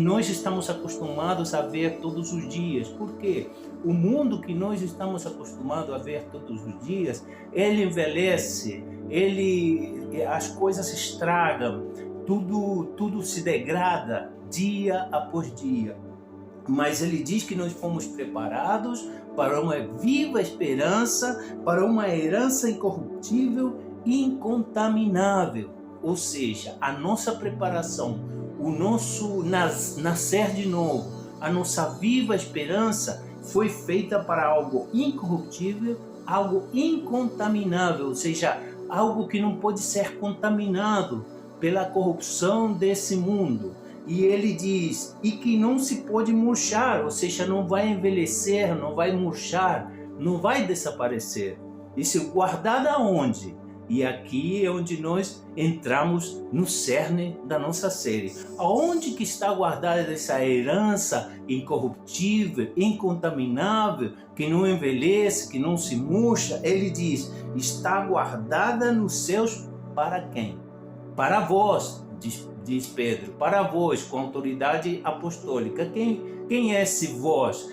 nós estamos acostumados a ver todos os dias. Por quê? O mundo que nós estamos acostumados a ver todos os dias, ele envelhece, as coisas estragam, tudo se degrada dia após dia. Mas ele diz que nós fomos preparados para uma viva esperança, para uma herança incorruptível e incontaminável. Ou seja, a nossa preparação, o nosso nascer de novo, a nossa viva esperança foi feita para algo incorruptível, algo incontaminável, ou seja, algo que não pode ser contaminado pela corrupção desse mundo. E ele diz, e que não se pode murchar, ou seja, não vai envelhecer, não vai murchar, não vai desaparecer. Isso guardado aonde? E aqui é onde nós entramos no cerne da nossa série. Aonde que está guardada essa herança incorruptível, incontaminável, que não envelhece, que não se murcha? Ele diz, está guardada nos céus para quem? Para vós, diz Pedro, para vós, com autoridade apostólica. Quem é esse vós?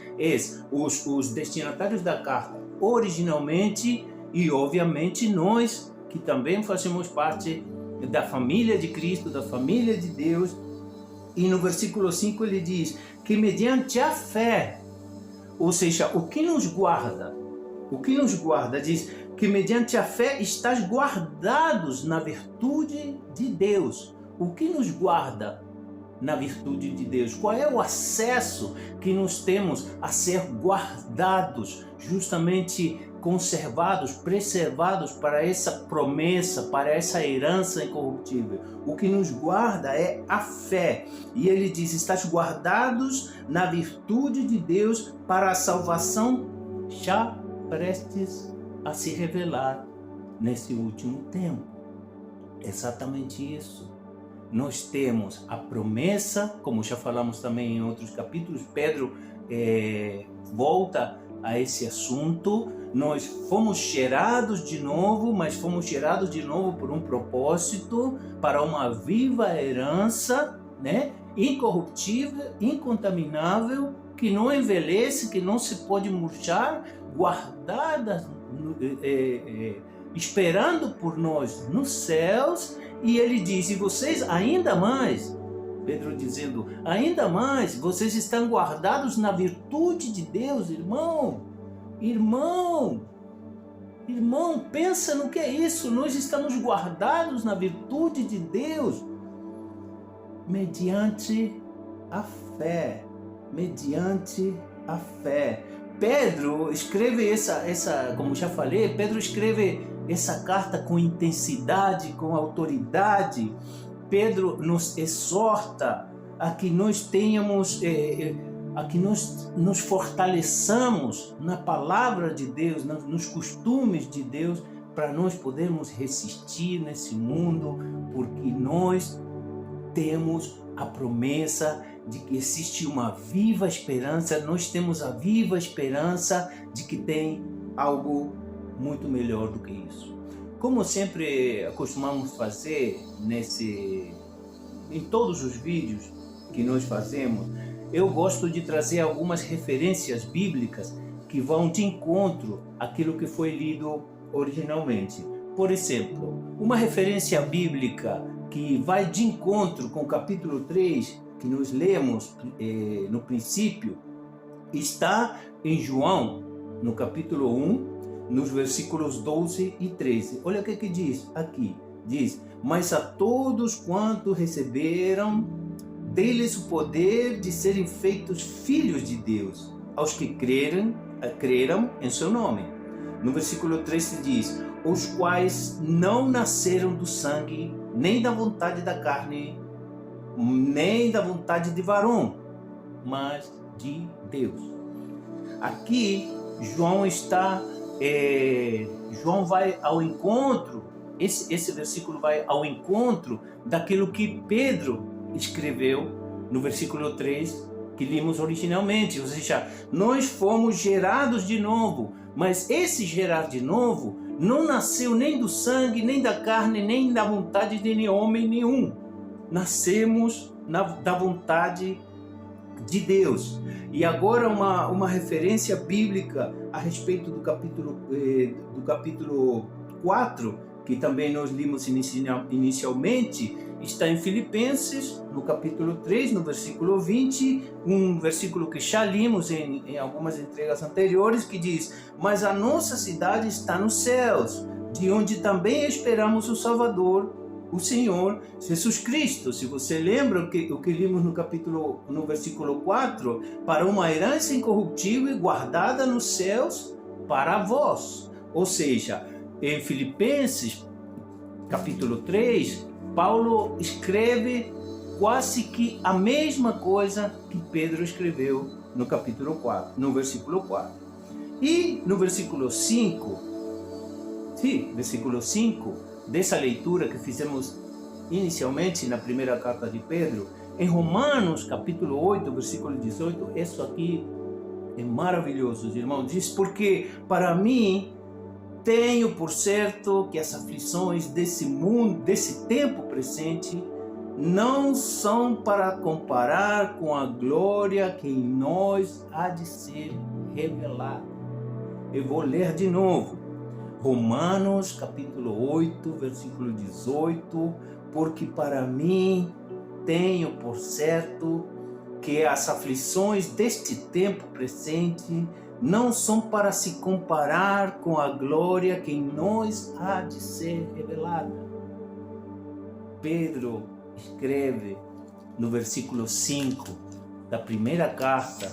Os destinatários da carta, originalmente, e obviamente nós, que também fazemos parte da família de Cristo, da família de Deus. E no versículo 5 ele diz que mediante a fé, ou seja, o que nos guarda, diz que mediante a fé estás guardados na virtude de Deus. O que nos guarda na virtude de Deus? Qual é o acesso que nós temos a ser guardados, justamente conservados, preservados para essa promessa, para essa herança incorruptível? O que nos guarda é a fé. E ele diz: estás guardados na virtude de Deus para a salvação já prestes a se revelar nesse último tempo. Exatamente isso. Nós temos a promessa, como já falamos também em outros capítulos, Pedro volta a esse assunto. Nós fomos gerados de novo, mas fomos gerados de novo por um propósito, para uma viva herança, né? Incorruptível, incontaminável, que não envelhece, que não se pode murchar, guardada, esperando por nós nos céus. E ele diz: e vocês ainda mais, Pedro dizendo, ainda mais, vocês estão guardados na virtude de Deus. Irmão, pensa no que é isso. Nós estamos guardados na virtude de Deus mediante a fé. Pedro escreve como já falei, Pedro escreve essa carta com intensidade, com autoridade. Pedro nos exorta a que nós tenhamos, a que nós nos fortaleçamos na palavra de Deus, nos costumes de Deus, para nós podermos resistir nesse mundo, porque nós temos a promessa de que existe uma viva esperança. Nós temos a viva esperança de que tem algo muito melhor do que isso. Como sempre acostumamos fazer em todos os vídeos que nós fazemos, eu gosto de trazer algumas referências bíblicas que vão de encontro àquilo que foi lido originalmente. Por exemplo, uma referência bíblica que vai de encontro com o capítulo 3, que nós lemos no princípio, está em João, no capítulo 1, nos versículos 12 e 13. Olha o que diz aqui. Diz: mas a todos quanto receberam, dei-lhes o poder de serem feitos filhos de Deus, aos que creram em seu nome. No versículo 13 diz: os quais não nasceram do sangue, nem da vontade da carne, nem da vontade de varão, mas de Deus. Aqui João vai ao encontro, esse versículo vai ao encontro daquilo que Pedro escreveu no versículo 3 que limos originalmente. Ou seja, nós fomos gerados de novo, mas esse gerar de novo não nasceu nem do sangue, nem da carne, nem da vontade de homem nenhum. Nascemos da vontade de Deus. E agora uma referência bíblica a respeito do capítulo 4, que também nós limos inicialmente, está em Filipenses, no capítulo 3, no versículo 20, um versículo que já limos em algumas entregas anteriores, que diz: mas a nossa cidade está nos céus, de onde também esperamos o Salvador, o Senhor Jesus Cristo. Se você lembra o que limos no versículo 4, para uma herança incorruptível e guardada nos céus para vós. Ou seja, em Filipenses, capítulo 3, Paulo escreve quase que a mesma coisa que Pedro escreveu no capítulo 4, no versículo 4. E no versículo 5, dessa leitura que fizemos inicialmente na primeira carta de Pedro, em Romanos capítulo 8, versículo 18, isso aqui é maravilhoso, irmão. Diz: porque para mim tenho por certo que as aflições desse mundo, desse tempo presente, não são para comparar com a glória que em nós há de ser revelada. Eu vou ler de novo. Romanos capítulo 8, versículo 18, porque para mim tenho por certo que as aflições deste tempo presente não são para se comparar com a glória que em nós há de ser revelada. Pedro escreve no versículo 5 da primeira carta,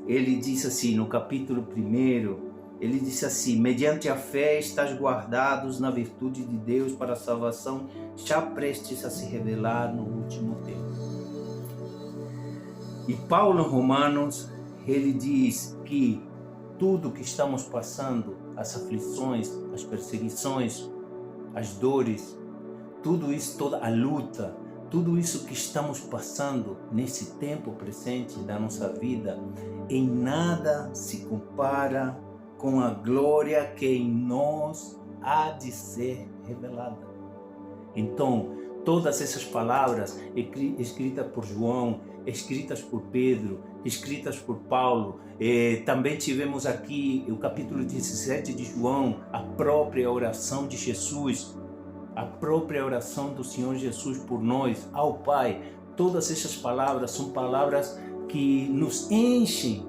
ele diz assim, no capítulo 1, ele disse assim: mediante a fé estás guardados na virtude de Deus para a salvação, já prestes a se revelar no último tempo. E Paulo em Romanos, ele diz que tudo que estamos passando, as aflições, as perseguições, as dores, tudo isso, toda a luta, tudo isso que estamos passando nesse tempo presente da nossa vida, em nada se compara com a glória que em nós há de ser revelada. Então, todas essas palavras escritas por João, escritas por Pedro, escritas por Paulo, também tivemos aqui o capítulo 17 de João, a própria oração de Jesus, a própria oração do Senhor Jesus por nós, ao Pai. Todas essas palavras são palavras que nos enchem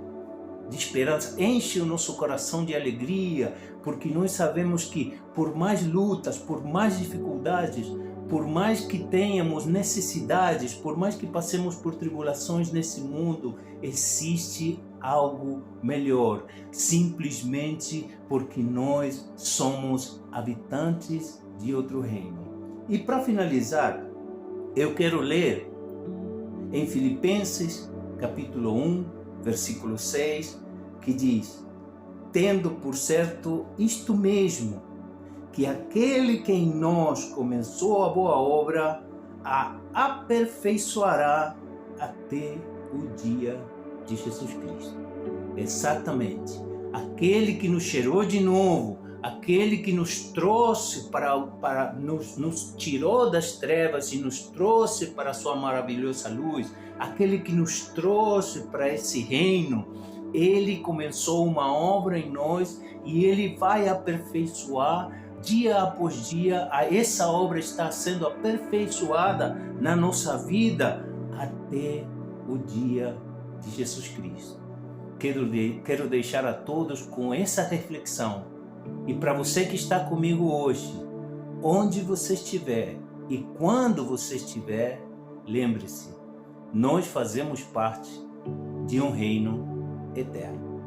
de esperança, enche o nosso coração de alegria, porque nós sabemos que por mais lutas, por mais dificuldades, por mais que tenhamos necessidades, por mais que passemos por tribulações nesse mundo, existe algo melhor, simplesmente porque nós somos habitantes de outro reino. E para finalizar, eu quero ler em Filipenses capítulo 1, versículo 6, que diz: tendo por certo isto mesmo, que aquele que em nós começou a boa obra, a aperfeiçoará até o dia de Jesus Cristo. Exatamente, aquele que nos cheirou de novo, aquele que nos trouxe nos tirou das trevas e nos trouxe para a sua maravilhosa luz, aquele que nos trouxe para esse reino, ele começou uma obra em nós e ele vai aperfeiçoar dia após dia. Essa obra está sendo aperfeiçoada na nossa vida até o dia de Jesus Cristo. Quero deixar a todos com essa reflexão. E para você que está comigo hoje, onde você estiver e quando você estiver, lembre-se, nós fazemos parte de um reino eterno.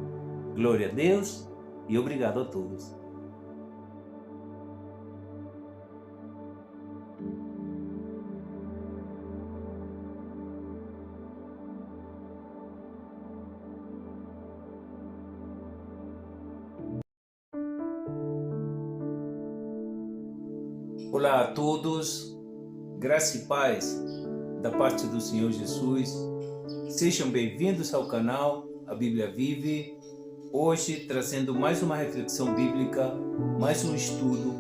Glória a Deus e obrigado a todos. Olá a todos, graça e paz da parte do Senhor Jesus. Sejam bem-vindos ao canal A Bíblia Vive. Hoje trazendo mais uma reflexão bíblica, mais um estudo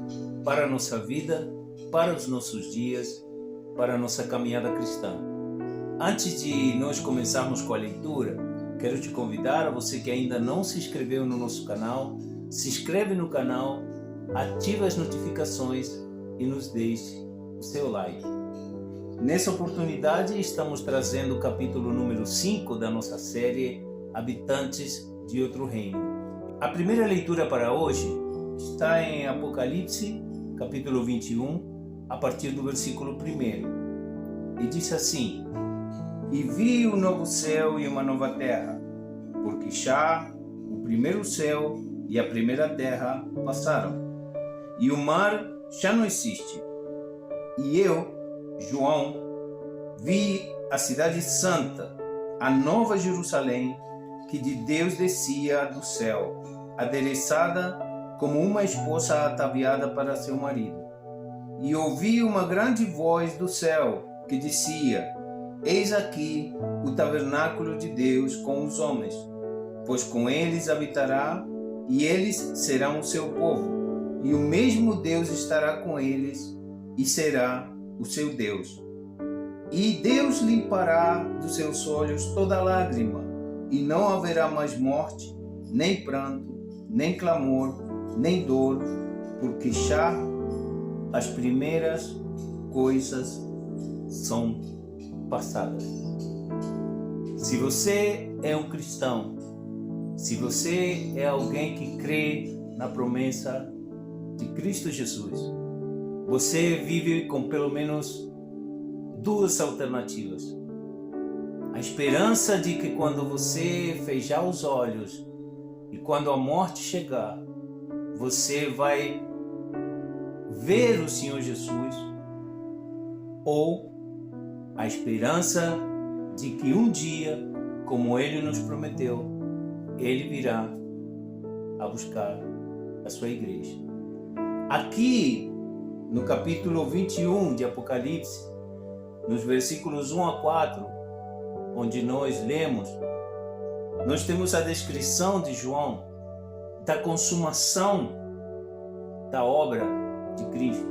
para a nossa vida, para os nossos dias, para a nossa caminhada cristã. Antes de nós começarmos com a leitura, quero te convidar, a você que ainda não se inscreveu no nosso canal, se inscreve no canal, ative as notificações e nos deixe o seu like. Nessa oportunidade estamos trazendo o capítulo número 5 da nossa série Habitantes de Outro Reino. A primeira leitura para hoje está em Apocalipse, capítulo 21, a partir do versículo 1. E diz assim: e vi um novo céu e uma nova terra, porque já o primeiro céu e a primeira terra passaram, e o mar já não existe. E eu, João, vi a cidade santa, a nova Jerusalém, que de Deus descia do céu, adereçada como uma esposa ataviada para seu marido. E ouvi uma grande voz do céu, que dizia: eis aqui o tabernáculo de Deus com os homens, pois com eles habitará, e eles serão o seu povo. E o mesmo Deus estará com eles e será o seu Deus. E Deus limpará dos seus olhos toda lágrima, e não haverá mais morte, nem pranto, nem clamor, nem dor, porque já as primeiras coisas são passadas. Se você é um cristão, Se você é alguém que crê na promessa de Cristo Jesus, você vive com pelo menos duas alternativas. A esperança de que quando você fechar os olhos e quando a morte chegar, você vai ver o Senhor Jesus, ou a esperança de que um dia, como Ele nos prometeu, Ele virá a buscar a sua igreja. Aqui, no capítulo 21 de Apocalipse, nos versículos 1 a 4, onde nós lemos, nós temos a descrição de João da consumação da obra de Cristo.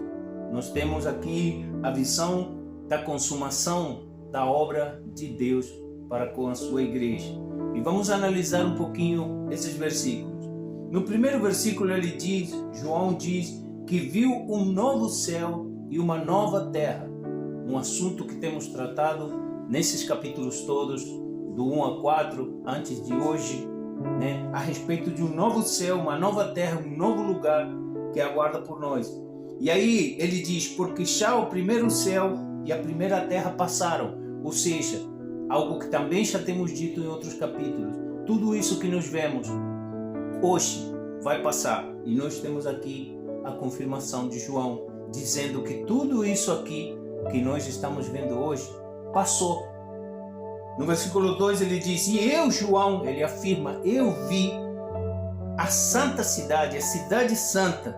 Nós temos aqui a visão da consumação da obra de Deus para com a sua igreja. E vamos analisar um pouquinho esses versículos. No primeiro versículo João diz que viu um novo céu e uma nova terra. Um assunto que temos tratado nesses capítulos todos, do 1 a 4, antes de hoje, a respeito de um novo céu, uma nova terra, um novo lugar que aguarda por nós. E aí ele diz, porque já o primeiro céu e a primeira terra passaram, ou seja, algo que também já temos dito em outros capítulos. Tudo isso que nós vemos hoje vai passar. E nós temos aqui a confirmação de João, dizendo que tudo isso aqui que nós estamos vendo hoje passou. No versículo 2 ele diz, e eu, João, ele afirma, eu vi a santa cidade, a cidade santa,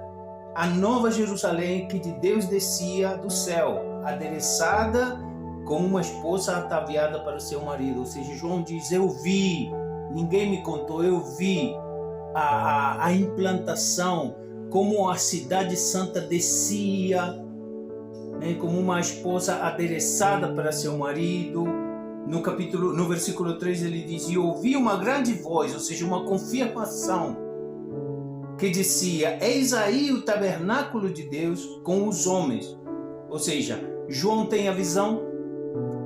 a nova Jerusalém que de Deus descia do céu, adereçada como uma esposa ataviada para o seu marido. Ou seja, João diz, eu vi, ninguém me contou, eu vi a implantação, como a cidade santa descia, como uma esposa adereçada para seu marido. No versículo 3 ele diz, e ouvi uma grande voz, ou seja, uma confirmação, que dizia, eis aí o tabernáculo de Deus com os homens. Ou seja, João tem a visão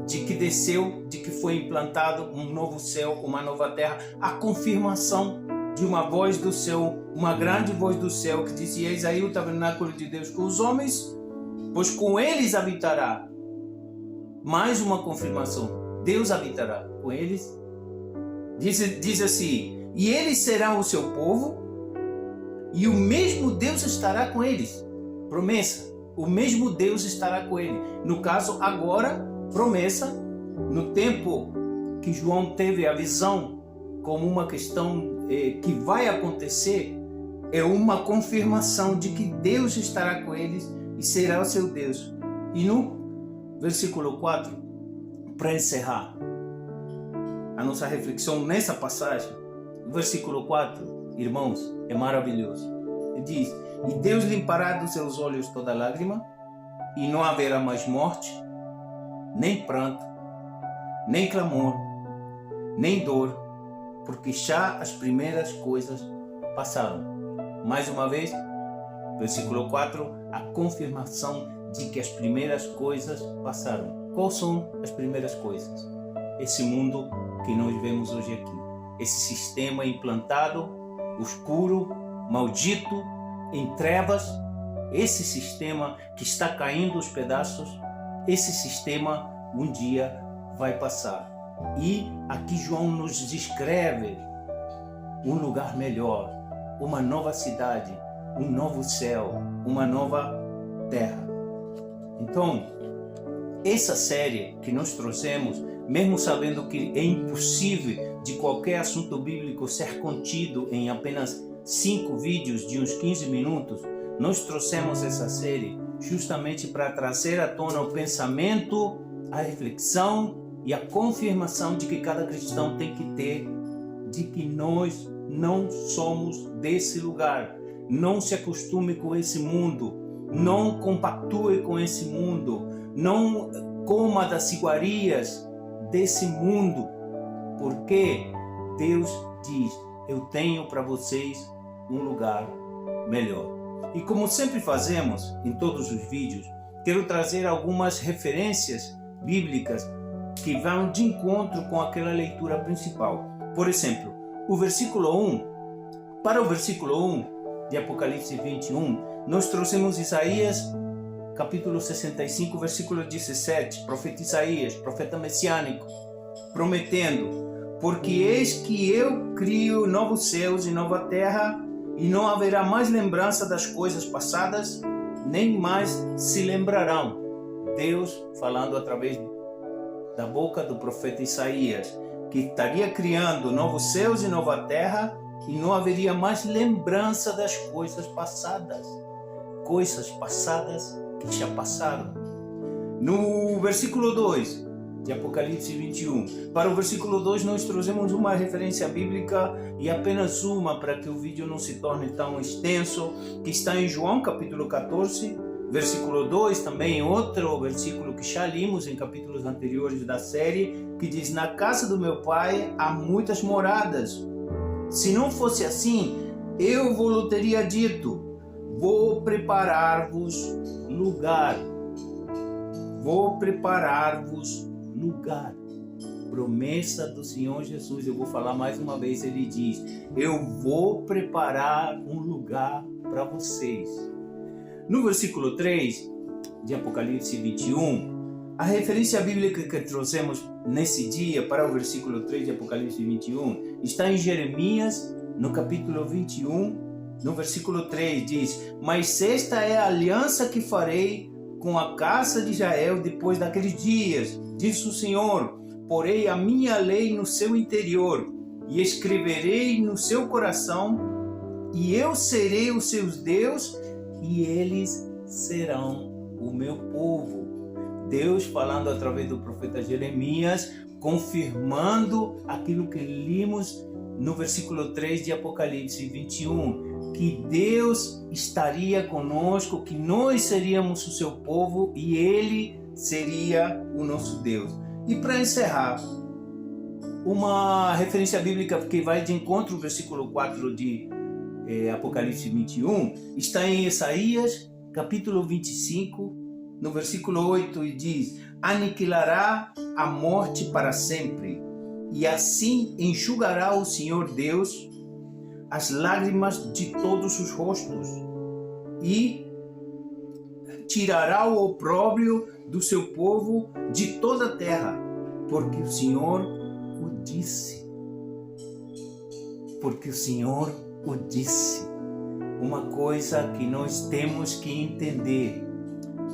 de que desceu, de que foi implantado um novo céu, uma nova terra, a confirmação de uma voz do céu, uma grande voz do céu que dizia, eis aí o tabernáculo de Deus com os homens, pois com eles habitará. Mais uma confirmação, Deus habitará com eles. Diz assim, e eles serão o seu povo, e o mesmo Deus estará com eles. Promessa, o mesmo Deus estará com ele. No caso, agora, promessa, no tempo que João teve a visão como uma questão que vai acontecer, é uma confirmação de que Deus estará com eles e será o seu Deus. E no versículo 4, para encerrar a nossa reflexão nessa passagem, o versículo 4, irmãos, é maravilhoso. Ele diz, e Deus limpará dos seus olhos toda lágrima, e não haverá mais morte, nem pranto, nem clamor, nem dor, porque já as primeiras coisas passaram. Mais uma vez, versículo 4, a confirmação de que as primeiras coisas passaram. Quais são as primeiras coisas? Esse mundo que nós vemos hoje aqui. Esse sistema implantado, escuro, maldito, em trevas. Esse sistema que está caindo aos pedaços. Esse sistema um dia vai passar. E aqui João nos descreve um lugar melhor, uma nova cidade, um novo céu, uma nova terra. Então, essa série que nós trouxemos, mesmo sabendo que é impossível de qualquer assunto bíblico ser contido em apenas 5 vídeos de uns 15 minutos, nós trouxemos essa série justamente para trazer à tona o pensamento, a reflexão e a confirmação de que cada cristão tem que ter, de que nós não somos desse lugar. Não se acostume com esse mundo, não compactue com esse mundo, não coma das iguarias desse mundo, porque Deus diz, eu tenho para vocês um lugar melhor. E como sempre fazemos em todos os vídeos, quero trazer algumas referências bíblicas que vão de encontro com aquela leitura principal. Por exemplo, o versículo 1, para o versículo 1 de Apocalipse 21, nós trouxemos Isaías, capítulo 65, versículo 17, profeta Isaías, profeta messiânico, prometendo: porque eis que eu crio novos céus e nova terra, e não haverá mais lembrança das coisas passadas, nem mais se lembrarão. Deus falando através da boca do profeta Isaías, que estaria criando novos céus e nova terra, e não haveria mais lembrança das coisas passadas que já passaram. No versículo 2 de Apocalipse 21, para o versículo 2 nós trouxemos uma referência bíblica, e apenas uma, para que o vídeo não se torne tão extenso, que está em João capítulo 14, versículo 2, também outro versículo que já limos em capítulos anteriores da série, que diz: na casa do meu pai há muitas moradas. Se não fosse assim, eu vos teria dito: vou preparar-vos lugar. Vou preparar-vos lugar. Promessa do Senhor Jesus. Eu vou falar mais uma vez. Ele diz: eu vou preparar um lugar para vocês. No versículo 3 de Apocalipse 21, a referência bíblica que trouxemos nesse dia para o versículo 3 de Apocalipse 21 está em Jeremias, no capítulo 21, no versículo 3, diz: mas esta é a aliança que farei com a casa de Israel depois daqueles dias, diz o Senhor: porei a minha lei no seu interior e escreverei no seu coração, e eu serei os seus Deus, e eles serão o meu povo. Deus falando através do profeta Jeremias, confirmando aquilo que limos no versículo 3 de Apocalipse 21, que Deus estaria conosco, que nós seríamos o seu povo e Ele seria o nosso Deus. E para encerrar, uma referência bíblica que vai de encontro ao versículo 4 de Apocalipse 21, está em Isaías, capítulo 25, no versículo 8, e diz: aniquilará a morte para sempre, e assim enxugará o Senhor Deus as lágrimas de todos os rostos, e tirará o opróbrio do seu povo de toda a terra, porque o Senhor o disse. Porque o Senhor o disse. Uma coisa que nós temos que entender: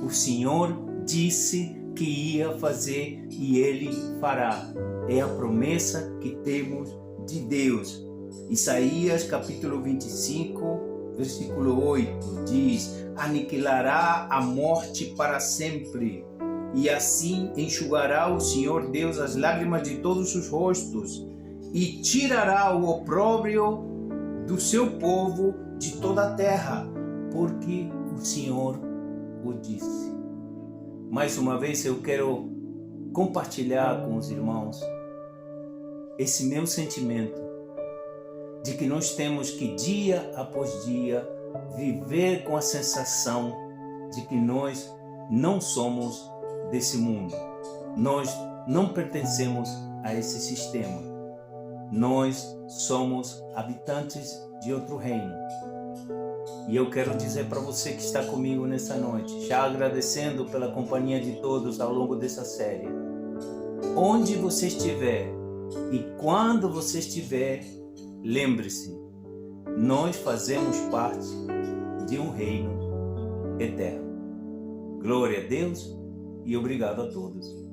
o Senhor disse que ia fazer e Ele fará. É a promessa que temos de Deus. Isaías capítulo 25, versículo 8 diz: aniquilará a morte para sempre, e assim enxugará o Senhor Deus as lágrimas de todos os rostos, e tirará o opróbrio do seu povo de toda a terra, porque o Senhor o disse. Mais uma vez eu quero compartilhar com os irmãos esse meu sentimento de que nós temos que, dia após dia, viver com a sensação de que nós não somos desse mundo. Nós não pertencemos a esse sistema. Nós somos habitantes de outro reino. E eu quero dizer para você que está comigo nessa noite, já agradecendo pela companhia de todos ao longo dessa série: onde você estiver e quando você estiver, lembre-se, nós fazemos parte de um reino eterno. Glória a Deus e obrigado a todos.